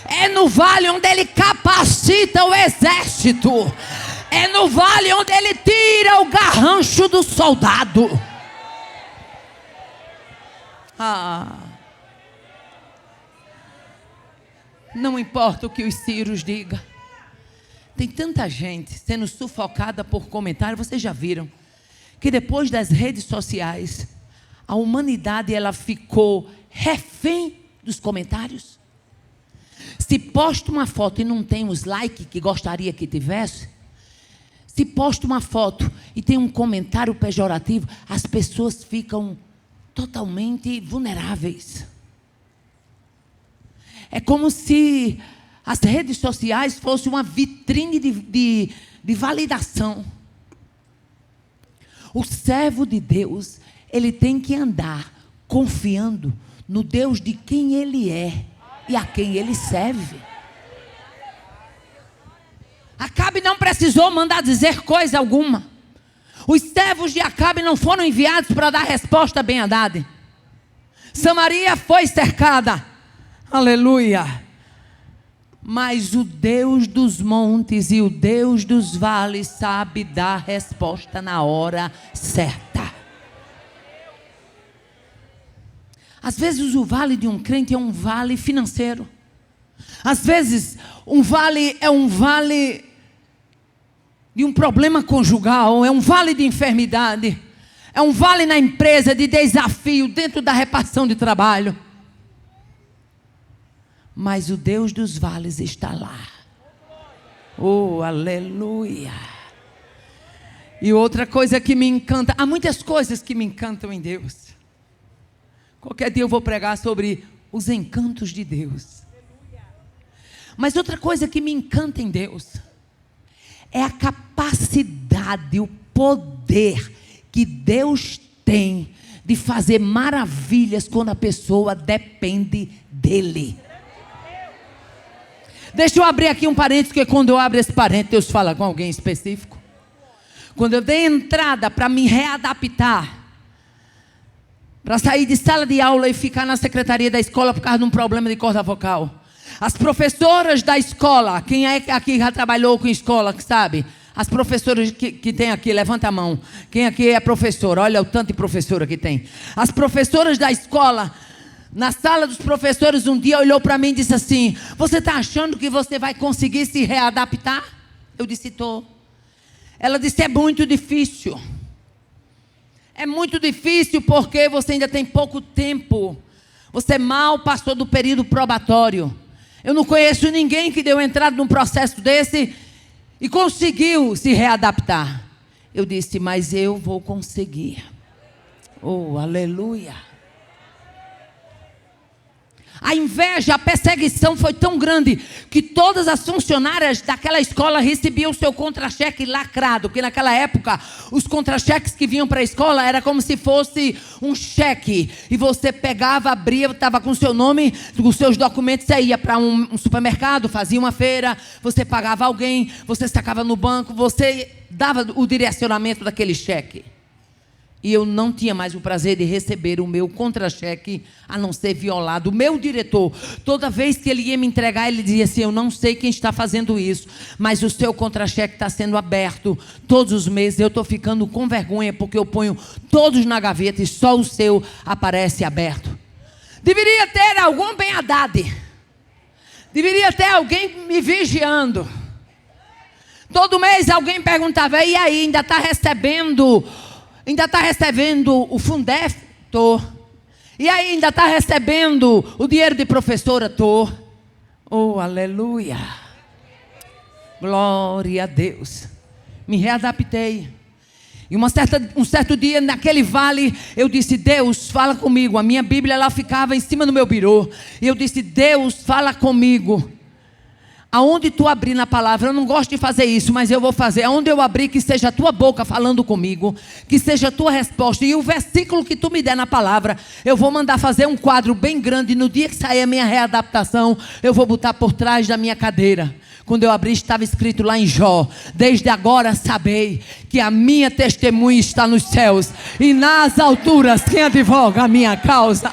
É no vale onde Ele capacita o exército. É no vale onde Ele tira o garrancho do soldado. Não importa o que os sírios digam. Tem tanta gente sendo sufocada por comentários. Vocês já viram que depois das redes sociais, a humanidade ela ficou refém dos comentários? Se posta uma foto e não tem os likes que gostaria que tivesse, se posta uma foto e tem um comentário pejorativo, as pessoas ficam totalmente vulneráveis. É como se as redes sociais fossem uma vitrine de validação. O servo de Deus, ele tem que andar confiando no Deus de quem ele é e a quem ele serve. Acabe não precisou mandar dizer coisa alguma. Os servos de Acabe não foram enviados para dar resposta bem a Haddad. Samaria foi cercada. Aleluia. Mas o Deus dos montes e o Deus dos vales sabe dar resposta na hora certa. Às vezes o vale de um crente é um vale financeiro. Às vezes um vale é um vale de um problema conjugal, é um vale de enfermidade, é um vale na empresa de desafio dentro da repartição de trabalho. Mas o Deus dos vales está lá. Oh, aleluia. E outra coisa que me encanta, há muitas coisas que me encantam em Deus. Qualquer dia eu vou pregar sobre os encantos de Deus. Mas outra coisa que me encanta em Deus é a capacidade, o poder que Deus tem de fazer maravilhas quando a pessoa depende dEle. Deixa eu abrir aqui um parênteses, porque quando eu abro esse parênteses, Deus fala com alguém específico. Quando eu dei entrada para me readaptar, para sair de sala de aula e ficar na secretaria da escola por causa de um problema de corda vocal, as professoras da escola, quem é que aqui já trabalhou com escola, que sabe? As professoras que tem aqui, levanta a mão. Quem aqui é professora? Olha o tanto de professora que tem. As professoras da escola, na sala dos professores, um dia olhou para mim e disse assim: você está achando que você vai conseguir se readaptar? Eu disse: estou. Ela disse: é muito difícil. É muito difícil porque você ainda tem pouco tempo. Você mal passou do período probatório. Eu não conheço ninguém que deu entrada num processo desse e conseguiu se readaptar. Eu disse: mas eu vou conseguir. Oh, aleluia. A inveja, a perseguição foi tão grande que todas as funcionárias daquela escola recebiam seu contra-cheque lacrado, porque naquela época os contra-cheques que vinham para a escola era como se fosse um cheque, e você pegava, abria, estava com o seu nome, com os seus documentos, você ia para um supermercado, fazia uma feira, você pagava alguém, você sacava no banco, você dava o direcionamento daquele cheque. E eu não tinha mais o prazer de receber o meu contra-cheque, a não ser violado. O meu diretor, toda vez que ele ia me entregar, ele dizia assim: eu não sei quem está fazendo isso, mas o seu contra-cheque está sendo aberto todos os meses. Eu estou ficando com vergonha, porque eu ponho todos na gaveta e só o seu aparece aberto. Deveria ter algum bem Haddad. Deveria ter alguém me vigiando. Todo mês alguém perguntava: e aí, ainda está recebendo... Ainda está recebendo o Fundef? Tô. E aí, ainda está recebendo o dinheiro de professora? Tô. Oh, aleluia. Glória a Deus. Me readaptei. E um certo dia, naquele vale, eu disse: Deus, fala comigo. A minha Bíblia, ela ficava em cima do meu birô. E eu disse: Deus, fala comigo. Aonde tu abrir na palavra, eu não gosto de fazer isso, mas eu vou fazer. Aonde eu abrir, que seja a tua boca falando comigo, que seja a tua resposta. E o versículo que tu me der na palavra, eu vou mandar fazer um quadro bem grande. No dia que sair a minha readaptação, eu vou botar por trás da minha cadeira. Quando eu abri, estava escrito lá em Jó: desde agora sabei que a minha testemunha está nos céus, e nas alturas quem advoga a minha causa.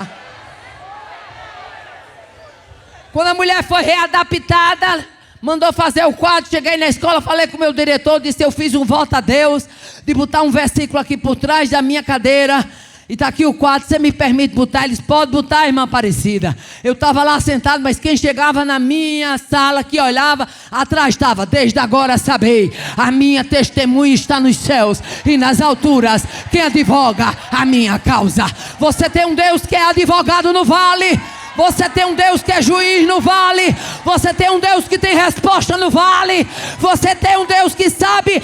Quando a mulher foi readaptada, mandou fazer o quadro. Cheguei na escola, falei com o meu diretor, disse: eu fiz um voto a Deus de botar um versículo aqui por trás da minha cadeira, e está aqui o quadro, você me permite botar? Eles: pode botar, irmã Aparecida. Eu estava lá sentado, mas quem chegava na minha sala, que olhava, atrás estava: desde agora sabei, a minha testemunha está nos céus, e nas alturas quem advoga a minha causa. Você tem um Deus que é advogado no vale. Você tem um Deus que é juiz no vale. Você tem um Deus que tem resposta no vale. Você tem um Deus que sabe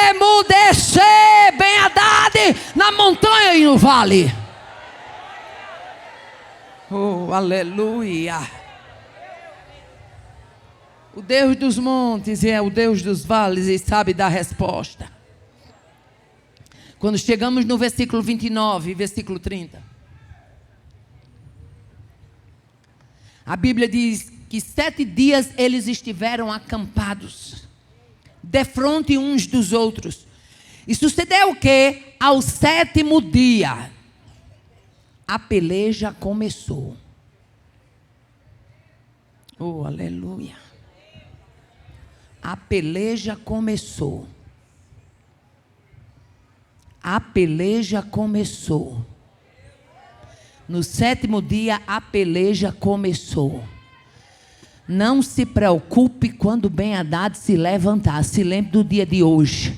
emudecer Ben-Hadad na montanha e no vale. Oh, aleluia. O Deus dos montes é o Deus dos vales e sabe dar resposta. Quando chegamos no versículo 29, versículo 30. A Bíblia diz que 7 dias eles estiveram acampados, defronte uns dos outros. E sucedeu que, ao 7º dia, a peleja começou. Oh, aleluia. A peleja começou. A peleja começou. No 7º dia, a peleja começou. Não se preocupe quando Ben-Hadad se levantar. Se lembre do dia de hoje.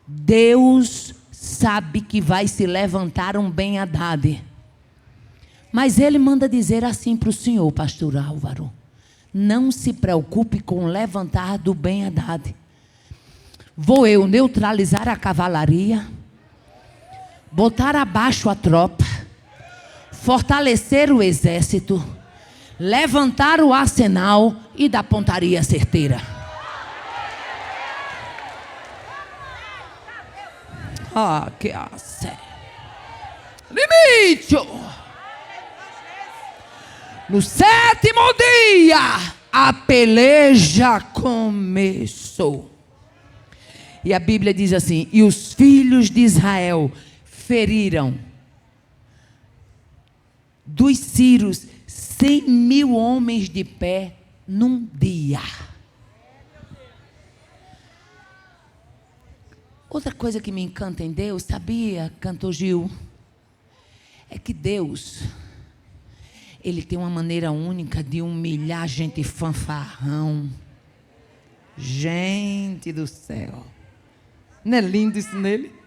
Deus sabe que vai se levantar um Ben-Hadad. Mas ele manda dizer assim para o senhor, pastor Álvaro: não se preocupe com o levantar do Ben-Hadad. Vou eu neutralizar a cavalaria, botar abaixo a tropa, fortalecer o exército, levantar o arsenal e dar pontaria certeira. Ah, que sé. Limite. No 7º dia, a peleja começou. E a Bíblia diz assim: e os filhos de Israel feriram dos sírios 100.000 homens de pé num dia. Outra coisa que me encanta em Deus, sabia, cantor Gil, é que Deus, Ele tem uma maneira única de humilhar gente fanfarrão. Gente do céu, não é lindo isso nele?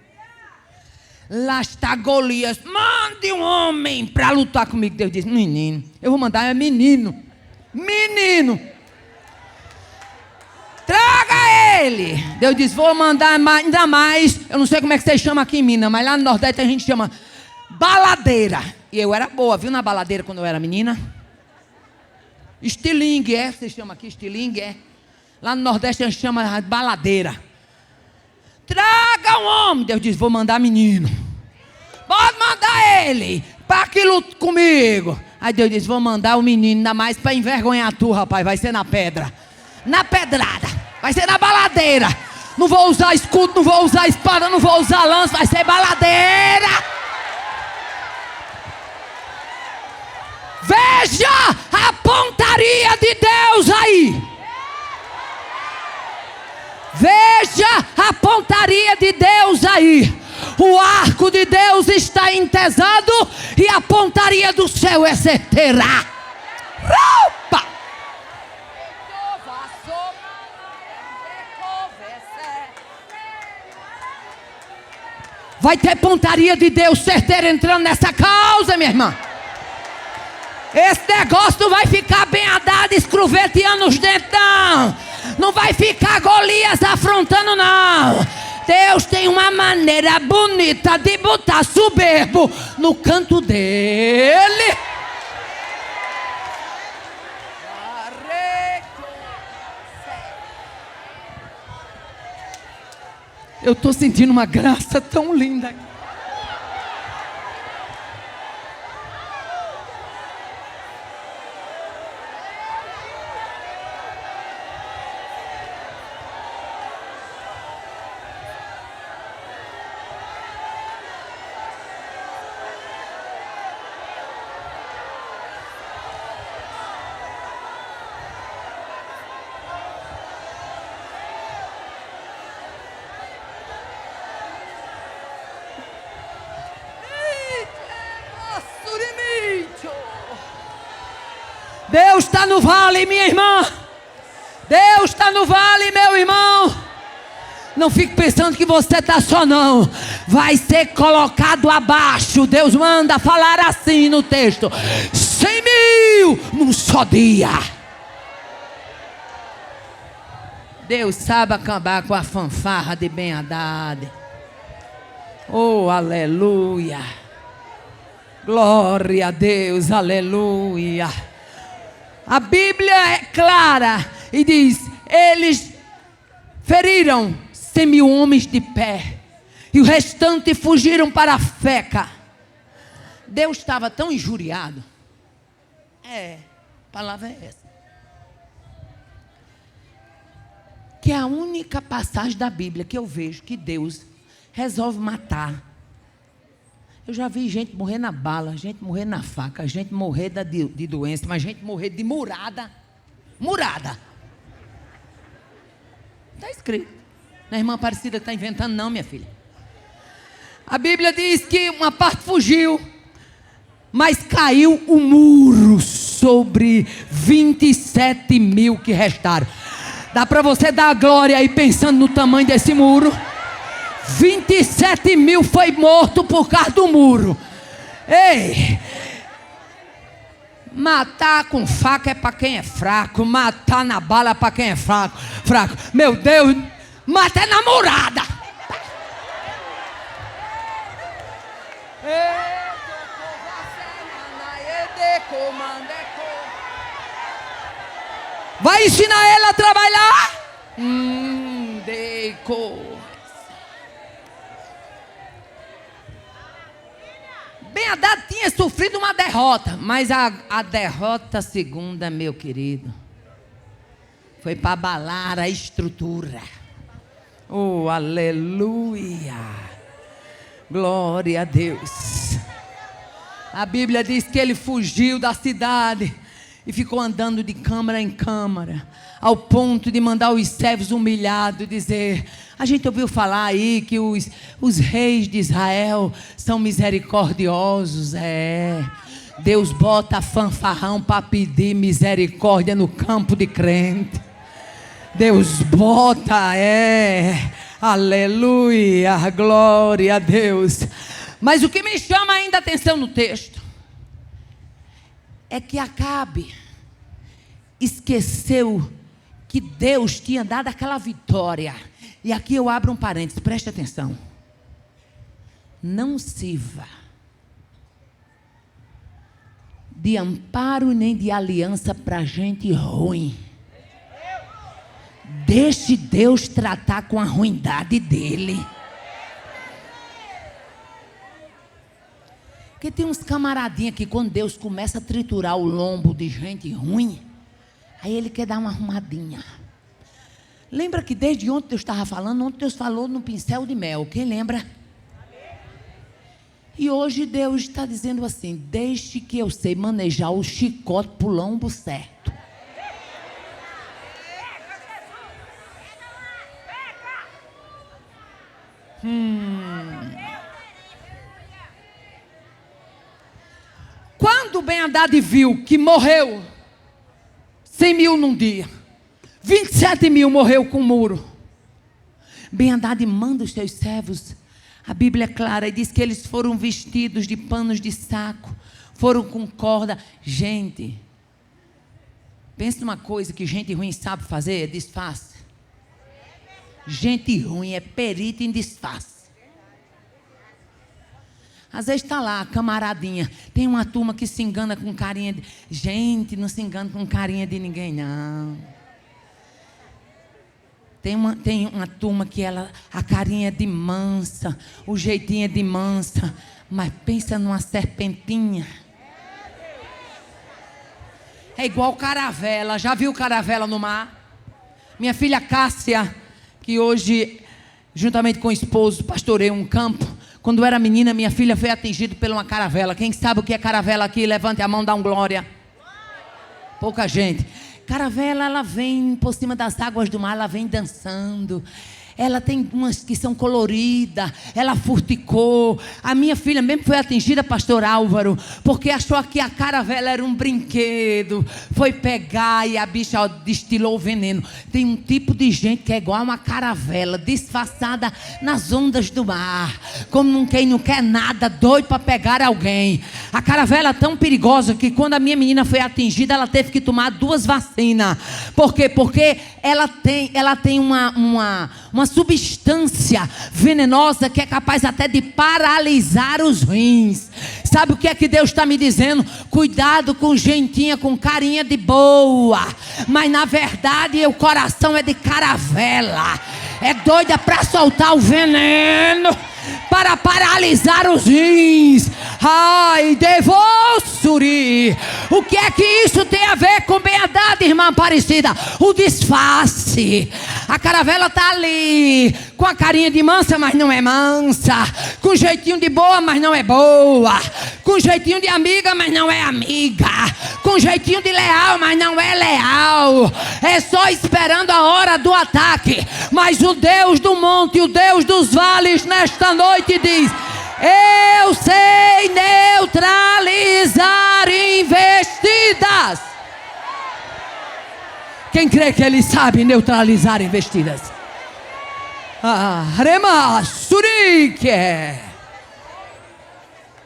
Lá está Golias: mande um homem para lutar comigo. Deus diz: menino, eu vou mandar, é menino. Menino, traga ele. Deus diz: vou mandar ainda mais. Eu não sei como é que vocês chamam aqui em Minas, mas lá no Nordeste a gente chama baladeira. E eu era boa, viu, na baladeira quando eu era menina. Estilingue, vocês chamam aqui estilingue, Lá no Nordeste a gente chama baladeira. Traga um homem. Deus diz: vou mandar menino. Pode mandar ele para que lute comigo. Aí Deus diz: vou mandar o menino, ainda mais para envergonhar tu, rapaz. Vai ser na pedra, na pedrada, vai ser na baladeira. Não vou usar escudo, não vou usar espada, não vou usar lança, vai ser baladeira. Veja a pontaria de Deus aí. Veja a pontaria de Deus aí. O arco de Deus está entesado e a pontaria do céu é certeira. Opa! Vai ter pontaria de Deus certeira entrando nessa causa, minha irmã. Esse negócio não vai ficar Ben-Hadad escruveteando os dentes, não. Não vai ficar Golias afrontando, não. Deus tem uma maneira bonita de botar soberbo no canto dele. Eu estou sentindo uma graça tão linda aqui. Deus está no vale, minha irmã. Deus está no vale, meu irmão. Não fique pensando que você está só, não. Vai ser colocado abaixo. Deus manda falar assim no texto: 100.000 num só dia. Deus sabe acabar com a fanfarra de Ben-Hadad. Oh, aleluia. Glória a Deus, aleluia. A Bíblia é clara e diz: eles feriram 100.000 homens de pé, e o restante fugiram para a Feca. Deus estava tão injuriado. A palavra é essa. Que é a única passagem da Bíblia que eu vejo que Deus resolve matar. Eu já vi gente morrer na bala, gente morrer na faca, gente morrer de doença, mas gente morrer de murada. Murada. Está escrito. Não é a irmã Aparecida que está inventando, não, minha filha. A Bíblia diz que uma parte fugiu, mas caiu o muro sobre 27.000 que restaram. Dá para você dar a glória aí pensando no tamanho desse muro? 27.000 foi morto por causa do muro. Ei! Matar com faca é para quem é fraco. Matar na bala é para quem é fraco. Meu Deus, mata é namorada. Vai ensinar ela a trabalhar? Ben-Hadad tinha sofrido uma derrota, mas a derrota segunda, meu querido, foi para abalar a estrutura. Oh, aleluia! Glória a Deus. A Bíblia diz que ele fugiu da cidade e ficou andando de câmara em câmara, ao ponto de mandar os servos humilhados dizer: a gente ouviu falar aí que os reis de Israel são misericordiosos. Deus bota fanfarrão para pedir misericórdia no campo de crente. Deus bota, aleluia, glória a Deus. Mas o que me chama ainda a atenção no texto é que Acabe esqueceu que Deus tinha dado aquela vitória. E aqui eu abro um parênteses, preste atenção. Não sirva de amparo nem de aliança para gente ruim. Deixe Deus tratar com a ruindade dele. Porque tem uns camaradinhos que quando Deus começa a triturar o lombo de gente ruim, aí ele quer dar uma arrumadinha. Lembra que desde ontem Deus estava falando? Ontem Deus falou no pincel de mel. Quem lembra? E hoje Deus está dizendo assim: deixe que eu sei manejar o chicote para o lombo certo. Quando Ben-Hadad viu que morreu 100.000 num dia, 27.000 morreu com o muro, Ben-Hadad manda os seus servos. A Bíblia é clara e diz que eles foram vestidos de panos de saco, foram com corda. Gente, pensa numa coisa que gente ruim sabe fazer: é disfarce. Gente ruim é perito em disfarce. Às vezes está lá, camaradinha. Tem uma turma que se engana com carinha de... Gente, não se engana com carinha de ninguém, não. Tem uma turma que a carinha é de mansa, o jeitinho é de mansa, mas pensa numa serpentinha. É igual caravela. Já viu caravela no mar? Minha filha Cássia, que hoje, juntamente com o esposo, pastoreia um campo. Quando eu era menina, minha filha foi atingida por uma caravela. Quem sabe o que é caravela aqui? Levante a mão, dá um glória. Pouca gente. Caravela, ela vem por cima das águas do mar, ela vem dançando. Ela tem umas que são coloridas, ela furticou. A minha filha mesmo foi atingida, pastor Álvaro, porque achou que a caravela era um brinquedo. Foi pegar e a bicha destilou o veneno. Tem um tipo de gente que é igual a uma caravela, disfarçada nas ondas do mar, como quem não quer nada, doido para pegar alguém. A caravela é tão perigosa que quando a minha menina foi atingida, ela teve que tomar 2 vacinas. Por quê? Porque ela tem uma substância venenosa que é capaz até de paralisar os rins. Sabe o que é que Deus está me dizendo? Cuidado com gentinha, com carinha de boa, mas na verdade o coração é de caravela, é doida para soltar o veneno, para paralisar os rins. Ai, devossuri. O que é que isso tem a ver com bem-dade, irmã Aparecida? O disfarce. A caravela está ali, com a carinha de mansa, mas não é mansa, com jeitinho de boa, mas não é boa, com jeitinho de amiga, mas não é amiga, com jeitinho de leal, mas não é leal. É só esperando a hora do ataque. Mas o Deus do monte, o Deus dos vales, nesta noite diz: eu sei neutralizar investidas. Quem crê que Ele sabe neutralizar investidas? Rema Surique.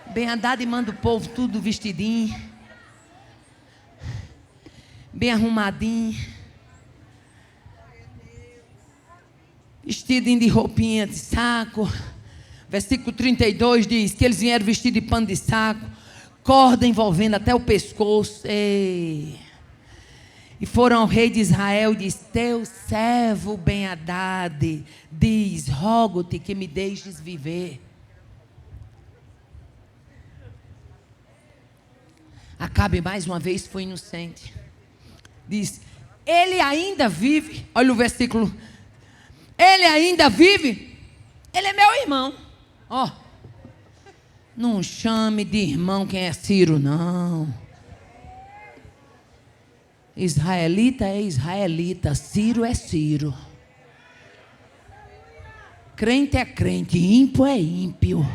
Bem-andado e manda o povo tudo vestidinho, bem arrumadinho, vestidinho de roupinha de saco. Versículo 32 diz que eles vieram vestidos de pano de saco, corda envolvendo até o pescoço. E foram ao rei de Israel e diz: teu servo Ben-Hadad diz, rogo-te que me deixes viver. Acabe mais uma vez foi inocente. Diz: ele ainda vive. Olha o versículo. Ele ainda vive. Ele é meu irmão. Ó, não chame de irmão quem é Ciro, não. Israelita é israelita, Ciro é Ciro. Crente é crente, ímpio é ímpio.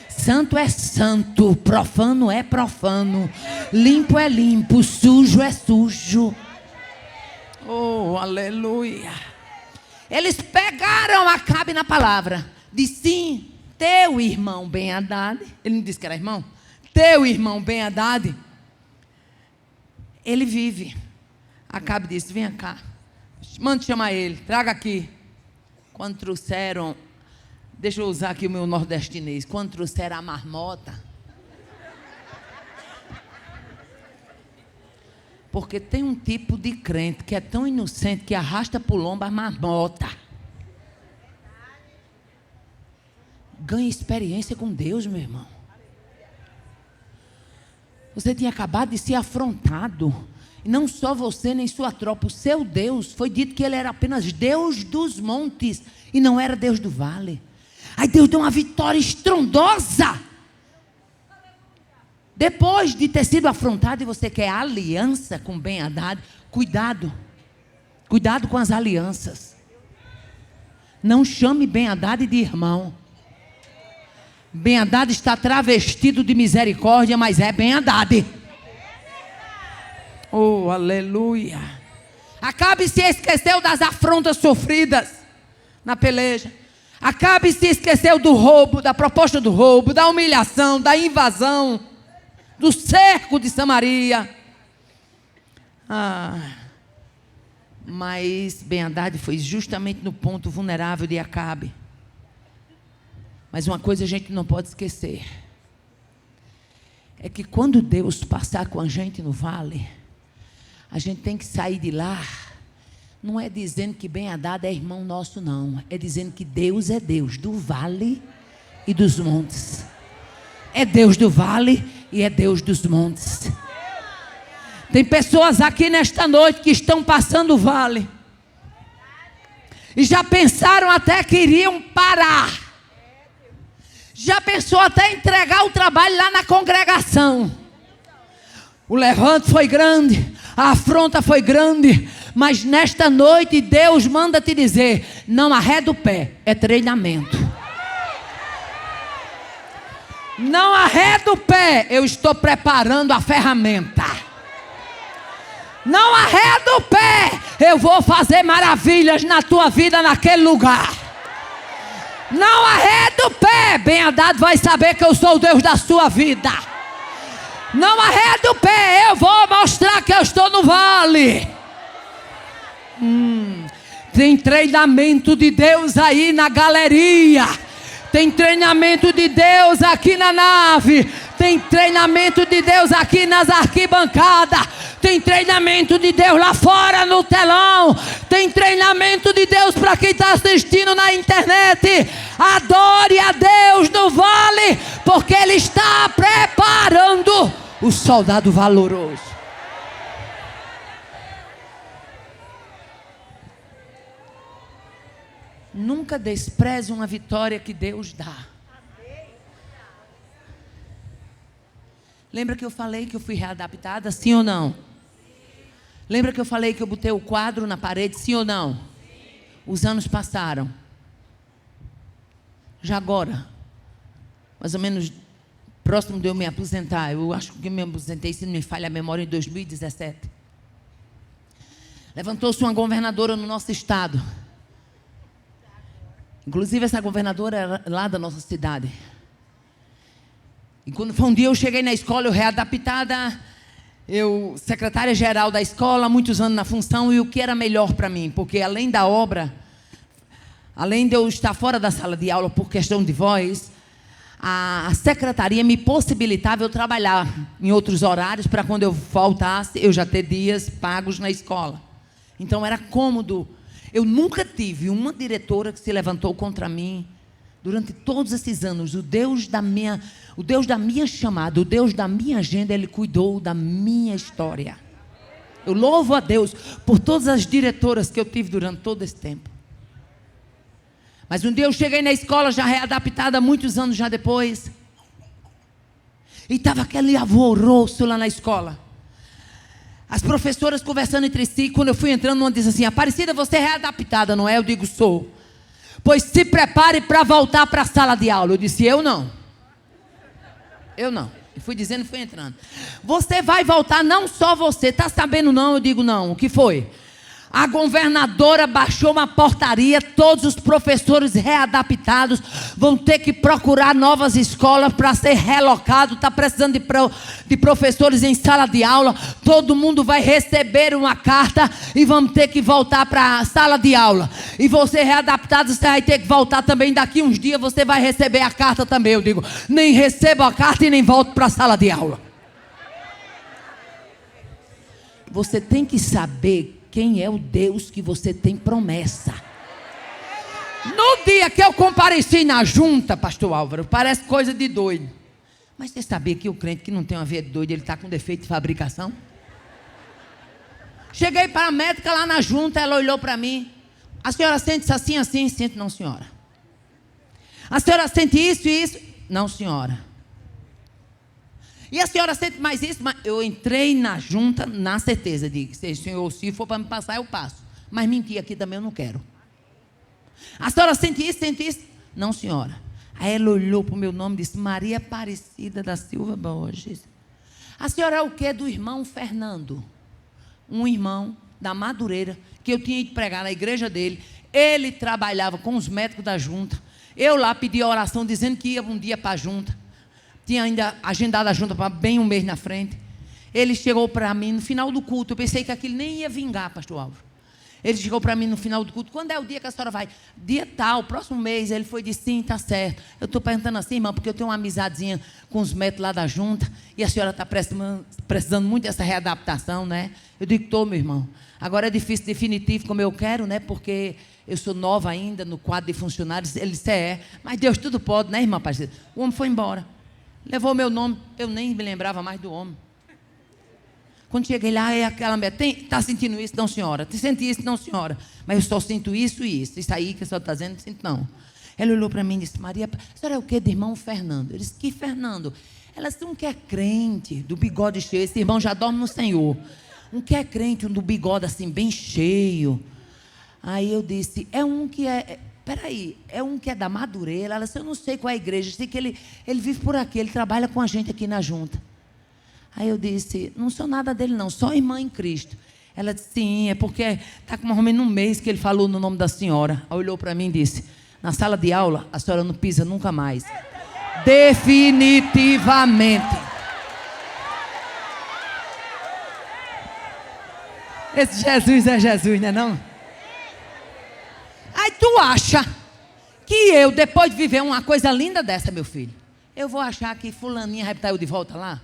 Santo é santo, profano é profano, limpo é limpo, sujo é sujo. Oh, aleluia. Eles pegaram Acabe na palavra. Disse: sim, teu irmão Ben-Hadad. Ele não disse que era irmão. Teu irmão Ben-Hadad, ele vive. Acabe disse: vem cá, manda chamar ele, traga aqui. Quando trouxeram, deixa eu usar aqui o meu nordestinês, quando trouxeram a marmota, porque tem um tipo de crente que é tão inocente que arrasta para o lombo a marmota. Ganha experiência com Deus, meu irmão. Você tinha acabado de ser afrontado. E não só você nem sua tropa, o seu Deus. Foi dito que Ele era apenas Deus dos montes e não era Deus do vale. Aí Deus deu uma vitória estrondosa. Depois de ter sido afrontado e você quer aliança com Ben-Hadad, cuidado. Cuidado com as alianças. Não chame Ben-Hadad de irmão. Ben-Hadad está travestido de misericórdia, mas é Ben-Hadad. Oh, aleluia. Acabe se esqueceu das afrontas sofridas na peleja. Acabe se esqueceu do roubo, da proposta do roubo, da humilhação, da invasão, do cerco de Samaria. Mas Ben-Hadad foi justamente no ponto vulnerável de Acabe. Mas uma coisa a gente não pode esquecer, é que quando Deus passar com a gente no vale, a gente tem que sair de lá, não é dizendo que Ben-Hadad é irmão nosso, não, é dizendo que Deus é Deus do vale e dos montes. É Deus do vale e é Deus dos montes. Tem pessoas aqui nesta noite que estão passando o vale e já pensaram até que iriam parar. Já pensou até entregar o trabalho lá na congregação. O levante foi grande, a afronta foi grande, Mas nesta noite Deus manda te dizer: não arreda o pé, é treinamento. Não arreda o pé, eu estou preparando a ferramenta. Não arreda o pé, eu vou fazer maravilhas na tua vida naquele lugar. Não arreda o pé, bem-aventado vai saber que eu sou o Deus da sua vida. Não arreda o pé, eu vou mostrar que eu estou no vale. Tem treinamento de Deus aí na galeria. Tem treinamento de Deus aqui na nave. Tem treinamento de Deus aqui nas arquibancadas. Tem treinamento de Deus lá fora no telão. Tem treinamento de Deus para quem está assistindo na internet. Adore a Deus no vale, porque Ele está preparando o soldado valoroso. Nunca despreze uma vitória que Deus dá. Lembra que eu falei que eu fui readaptada, sim ou não? Lembra que eu falei que eu botei o quadro na parede, sim ou não? Os anos passaram. Já agora, mais ou menos próximo de eu me aposentar, eu acho que me aposentei, se não me falha a memória, em 2017. Levantou-se uma governadora no nosso estado. Inclusive essa governadora era lá da nossa cidade. E quando foi um dia eu cheguei na escola, eu readaptada, eu secretária-geral da escola, muitos anos na função, e o que era melhor para mim, porque além da obra, além de eu estar fora da sala de aula por questão de voz, a secretaria me possibilitava eu trabalhar em outros horários para quando eu voltasse, eu já ter dias pagos na escola. Então era cômodo. Eu nunca tive uma diretora que se levantou contra mim durante todos esses anos. O Deus da minha chamada, o Deus da minha agenda, Ele cuidou da minha história. Eu louvo a Deus por todas as diretoras que eu tive durante todo esse tempo. Mas um dia eu cheguei na escola já readaptada, muitos anos já depois, e estava aquele alvoroço lá na escola. As professoras conversando entre si. Quando eu fui entrando, uma disse assim: Aparecida, você é readaptada, não é? Eu digo: sou. Pois se prepare para voltar para a sala de aula. Eu disse: eu não. Eu não. E fui dizendo e fui entrando. Você vai voltar, não só você. Está sabendo não? Eu digo: não. O que foi? A governadora baixou uma portaria, todos os professores readaptados vão ter que procurar novas escolas para ser relocado. Está precisando de professores em sala de aula. Todo mundo vai receber uma carta e vamos ter que voltar para a sala de aula. E você readaptado, você vai ter que voltar também. Daqui uns dias você vai receber a carta também. Eu digo: nem recebo a carta e nem volto para a sala de aula. Você tem que saber quem é o Deus que você tem promessa. No dia que eu compareci na junta, pastor Álvaro, parece coisa de doido. Mas você sabia que o crente que não tem uma veia de doido, ele está com defeito de fabricação? Cheguei para a médica lá na junta, ela olhou para mim: a senhora sente assim, assim? Sinto. Não, senhora. A senhora sente isso e isso? Não, senhora. E a senhora sente mais isso? Mas eu entrei na junta na certeza de que, senhor, se for para me passar, eu passo. Mas mentir aqui também eu não quero. A senhora sente isso, sente isso? Não, senhora. Aí ela olhou para o meu nome e disse: Maria Aparecida da Silva Borges. A senhora é o quê? Do irmão Fernando. Um irmão da Madureira, que eu tinha ido pregar na igreja dele. Ele trabalhava com os médicos da junta. Eu lá pedi a oração dizendo que ia um dia para a junta. Tinha ainda agendado a junta para bem um mês na frente. Ele chegou para mim no final do culto. Eu pensei que aquilo nem ia vingar, pastor Álvaro. Ele chegou para mim no final do culto: quando é o dia que a senhora vai? Dia tal, próximo mês. Ele foi e disse: sim, está certo. Eu estou perguntando assim, irmão, porque eu tenho uma amizadezinha com os médicos lá da junta, e a senhora está precisando muito dessa readaptação, né? Eu digo: estou, meu irmão. Agora é difícil definitivo como eu quero, né? Porque eu sou nova ainda no quadro de funcionários. Ele disse: é, mas Deus tudo pode, né, irmã Aparecida? O homem foi embora. Levou meu nome, eu nem me lembrava mais do homem. Quando cheguei lá, é aquela mulher: está sentindo isso? Não, senhora. Sente isso? Não, senhora. Mas eu só sinto isso e isso. Isso aí que a senhora está dizendo, não sinto não. Ela olhou para mim e disse: Maria, a senhora é o quê? De irmão Fernando. Eu disse: que Fernando? Ela disse: um que é crente, do bigode cheio. Esse irmão já dorme no Senhor. Um que é crente, um do bigode assim, bem cheio. Aí eu disse, é um que é... Peraí, é um que é da Madureira. Ela disse, eu não sei qual é a igreja. Eu sei que ele vive por aqui, ele trabalha com a gente aqui na junta. Aí eu disse, não sou nada dele não, só irmã em Cristo. Ela disse, sim, é porque está com mais ou menos um mês que ele falou no nome da senhora. Aí olhou para mim e disse, na sala de aula, a senhora não pisa nunca mais. Definitivamente. Esse Jesus é Jesus, não é não? Aí tu acha que eu, depois de viver uma coisa linda dessa, meu filho, eu vou achar que fulaninha vai botar eu de volta lá?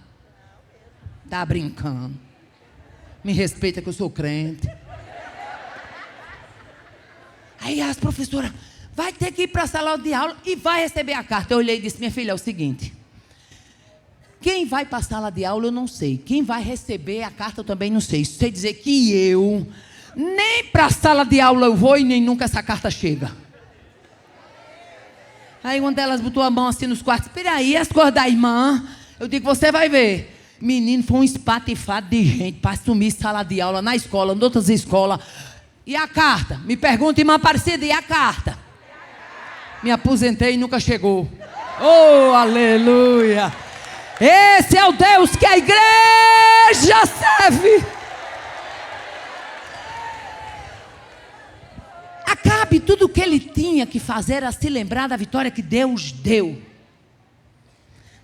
Tá brincando. Me respeita que eu sou crente. Aí as professoras, vai ter que ir para a sala de aula e vai receber a carta. Eu olhei e disse, minha filha, é o seguinte, quem vai para a sala de aula eu não sei, quem vai receber a carta eu também não sei. Isso quer dizer que eu nem para a sala de aula eu vou e nem nunca essa carta chega. Aí uma delas botou a mão assim nos quartos, espera aí, as coisas da irmã. Eu digo, você vai ver. Menino, foi um espatifado de gente para assumir sala de aula na escola, em outras escolas. E a carta? Me pergunta, irmã Aparecida, e a carta? Me aposentei e nunca chegou. Oh, aleluia! Esse é o Deus que a igreja serve. Acabe, tudo o que ele tinha que fazer era se lembrar da vitória que Deus deu.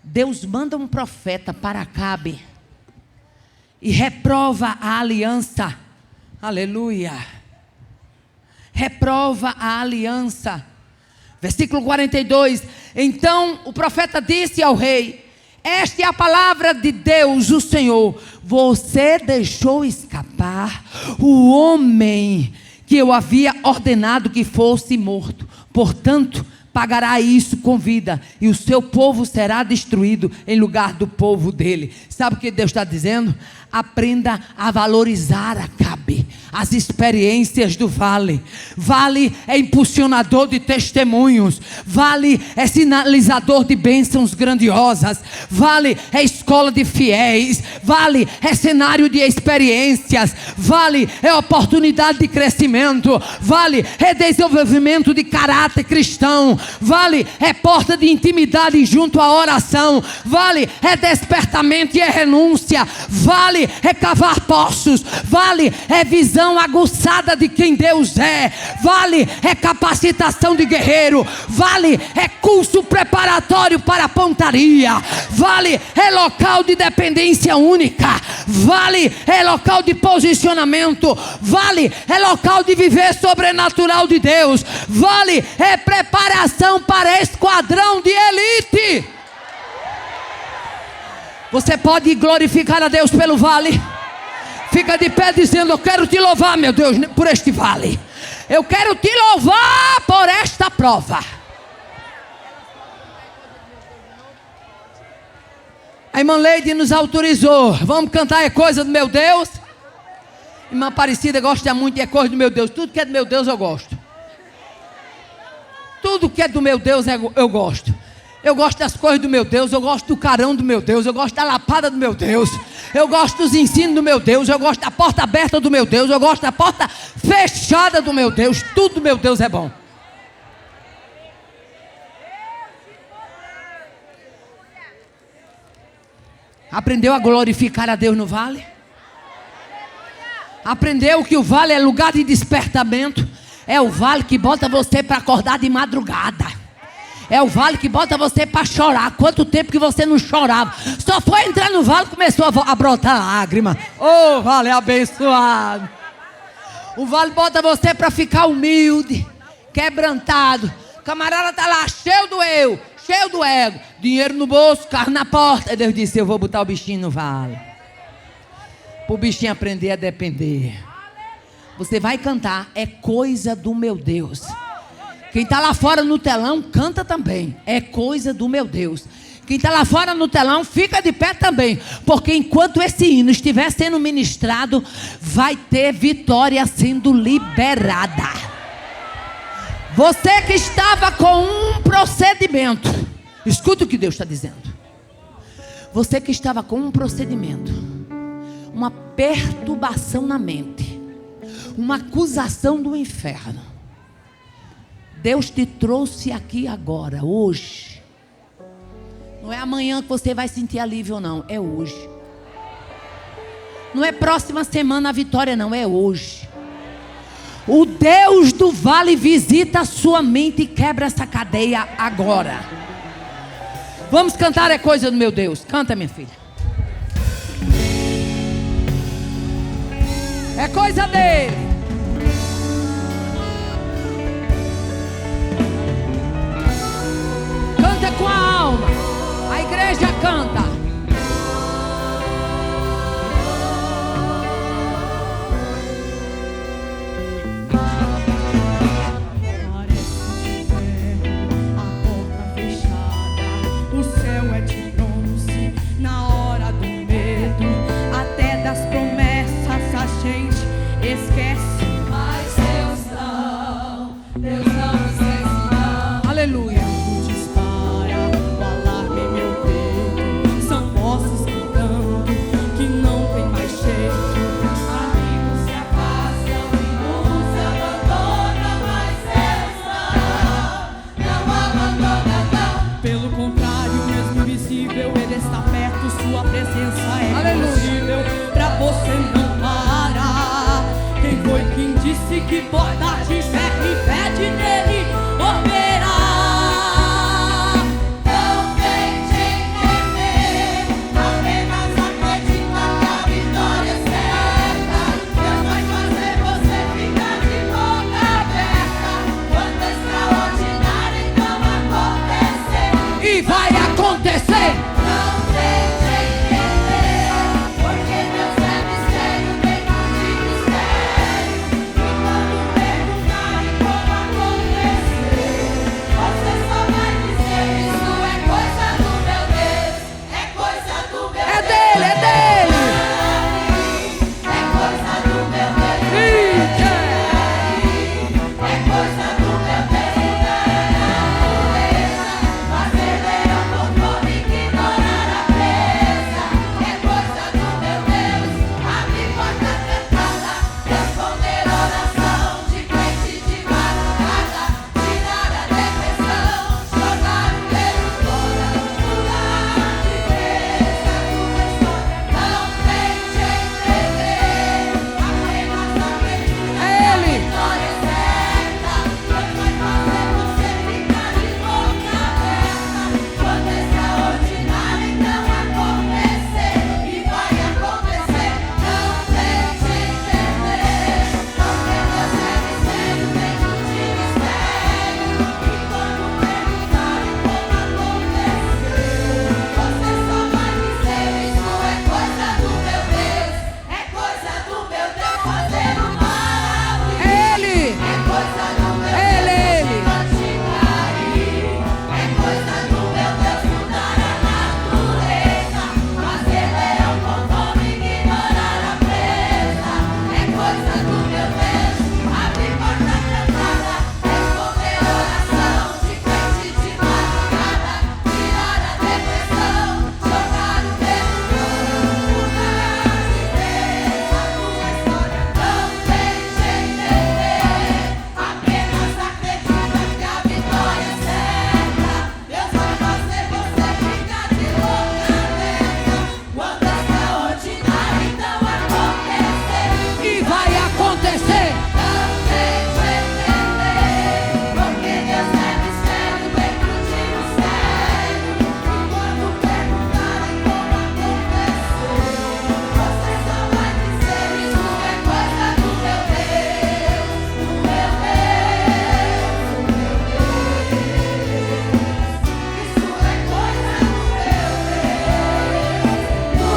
Deus manda um profeta para Acabe e reprova a aliança. Aleluia. Reprova a aliança. Versículo 42. Então o profeta disse ao rei, esta é a palavra de Deus, o Senhor. Você deixou escapar o homem que eu havia ordenado que fosse morto. Portanto, pagará isso com vida, e o seu povo será destruído em lugar do povo dele. Sabe o que Deus está dizendo? Aprenda a valorizar, Acabe, as experiências do vale. Vale é impulsionador de testemunhos. Vale é sinalizador de bênçãos grandiosas. Vale é escola de fiéis. Vale é cenário de experiências. Vale é oportunidade de crescimento. Vale é desenvolvimento de caráter cristão. Vale é porta de intimidade junto à oração. Vale é despertamento e é renúncia. Vale é cavar poços. Vale é visão aguçada de quem Deus é. Vale é capacitação de guerreiro. Vale é curso preparatório para a pontaria. Vale é local de dependência única. Vale é local de posicionamento. Vale é local de viver sobrenatural de Deus. Vale é preparação para esquadrão de elite. Você pode glorificar a Deus pelo vale. Fica de pé dizendo, eu quero te louvar, meu Deus, por este vale. Eu quero te louvar por esta prova. A irmã Leide nos autorizou. Vamos cantar É Coisa do Meu Deus. Irmã Aparecida gosta muito de É Coisa do Meu Deus. Tudo que é do meu Deus eu gosto. Tudo que é do meu Deus eu gosto. Eu gosto das coisas do meu Deus, eu gosto do carão do meu Deus, eu gosto da lapada do meu Deus, eu gosto dos ensinos do meu Deus, eu gosto da porta aberta do meu Deus, eu gosto da porta fechada do meu Deus. Tudo do meu Deus é bom. Aprendeu a glorificar a Deus no vale? Aprendeu que o vale é lugar de despertamento? É o vale que bota você para acordar de madrugada. É o vale que bota você para chorar. Quanto tempo que você não chorava? Só foi entrar no vale e começou a brotar lágrima. Oh, vale abençoado. O vale bota você para ficar humilde, quebrantado. O camarada está lá cheio do eu, cheio do ego. Dinheiro no bolso, carro na porta. E Deus disse, eu vou botar o bichinho no vale. Para o bichinho aprender a depender. Você vai cantar, é coisa do meu Deus. Quem está lá fora no telão, canta também. É coisa do meu Deus. Quem está lá fora no telão, fica de pé também. Porque enquanto esse hino estiver sendo ministrado, vai ter vitória sendo liberada. Você que estava com um procedimento, escuta o que Deus está dizendo. Você que estava com um procedimento, uma perturbação na mente, uma acusação do inferno. Deus te trouxe aqui agora, hoje. Não é amanhã que você vai sentir alívio, não. É hoje. Não é próxima semana a vitória, não. É hoje. O Deus do vale visita a sua mente e quebra essa cadeia agora. Vamos cantar É Coisa do Meu Deus. Canta, minha filha. É coisa dele. Canta com a alma. A igreja canta. Esquece, mas Deus não esquece não. Aleluia. Dispara o alarme em meu peito. São vozes gritando que não tem mais jeito. Amigos se afastam e nos abandonam, mas Deus não abandona não. Pelo contrário, mesmo invisível, Ele está perto. Sua presença é possível pra você não parar. Quem foi quem disse que porta de ferro impede dele operar? Não tente entender, apenas acredita que a vitória é certa. Deus vai fazer você ficar de boca aberta. Quando extraordinário então acontecer, E vai acontecer. não tente entender, porque Deus é mistério dentro de mistério. E quando perguntarem como aconteceu, você só vai dizer: isso é coisa do meu Deus, é coisa do meu É Deus. dele, é dele. É coisa do meu Deus. Eita. É coisa do meu Deus. Fazer leão com fome, ignorar a presa. É coisa do meu Deus. Abrir porta trancada, responder oração de crente de madrugada, tirar a depressão, jogar o medo fora, mudar de mesa, tua história. Não tente entender, apenas acredita que a Ele. vitória é certa. Deus vai fazer você ficar de boca aberta. Quando extraordinário então acontecer, e vai acontecer. Não tente entender, porque Deus é mistério dentro de mistério. E quando perguntarem como aconteceu, você só vai dizer: isso é coisa do meu Deus, é coisa do meu Deus fazer o mal. Ele. É coisa do meu Ele, Deus ele. não te cair. É coisa do meu Deus mudar a natureza. Fazer leão com fome, ignorar a presa. É coisa do meu Deus abrir porta trancada, responder oração de crente de madrugada, tirar a depressão, jogar o medo fora, mudar de vez a tua história. Não tente entender, apenas acredita que a vitória é certa. Deus vai fazer você ficar de boca aberta. Quando extraordinário então acontecer, E vai acontecer. não tente entender, porque Deus é mistério dentro de mistério. E quando perguntarem como aconteceu, você só vai dizer: isso é coisa do meu Deus, do meu Deus, do meu Deus. Isso é coisa do meu Deus, do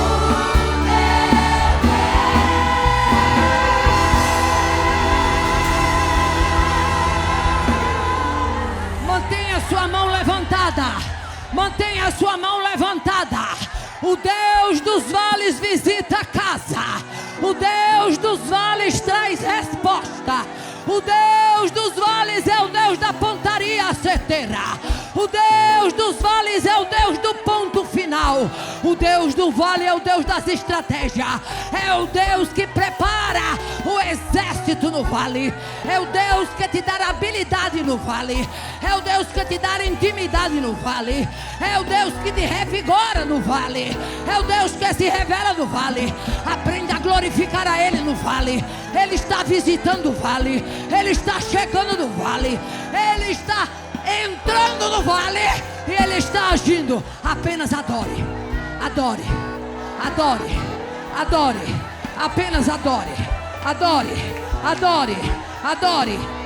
Mantenha sua mão levantada. Mantenha sua mão levantada. O Deus dos vales visita a casa. O Deus dos vales traz resposta. O Deus dos vales é o Deus da pontaria certeira. O Deus dos vales é o Deus do ponto final. final. O Deus do vale é o Deus das estratégias. É o Deus que prepara o exército no vale. É o Deus que te dá habilidade no vale. É o Deus que te dá intimidade no vale. É o Deus que te revigora no vale. É o Deus que se revela no vale. Aprenda a glorificar a Ele no vale. Ele está visitando o vale. Ele está chegando no vale. Ele está entrando no vale. E Ele está agindo. Apenas adore. Adore. Adore. Adore. Apenas adore. Adore. Adore. Adore.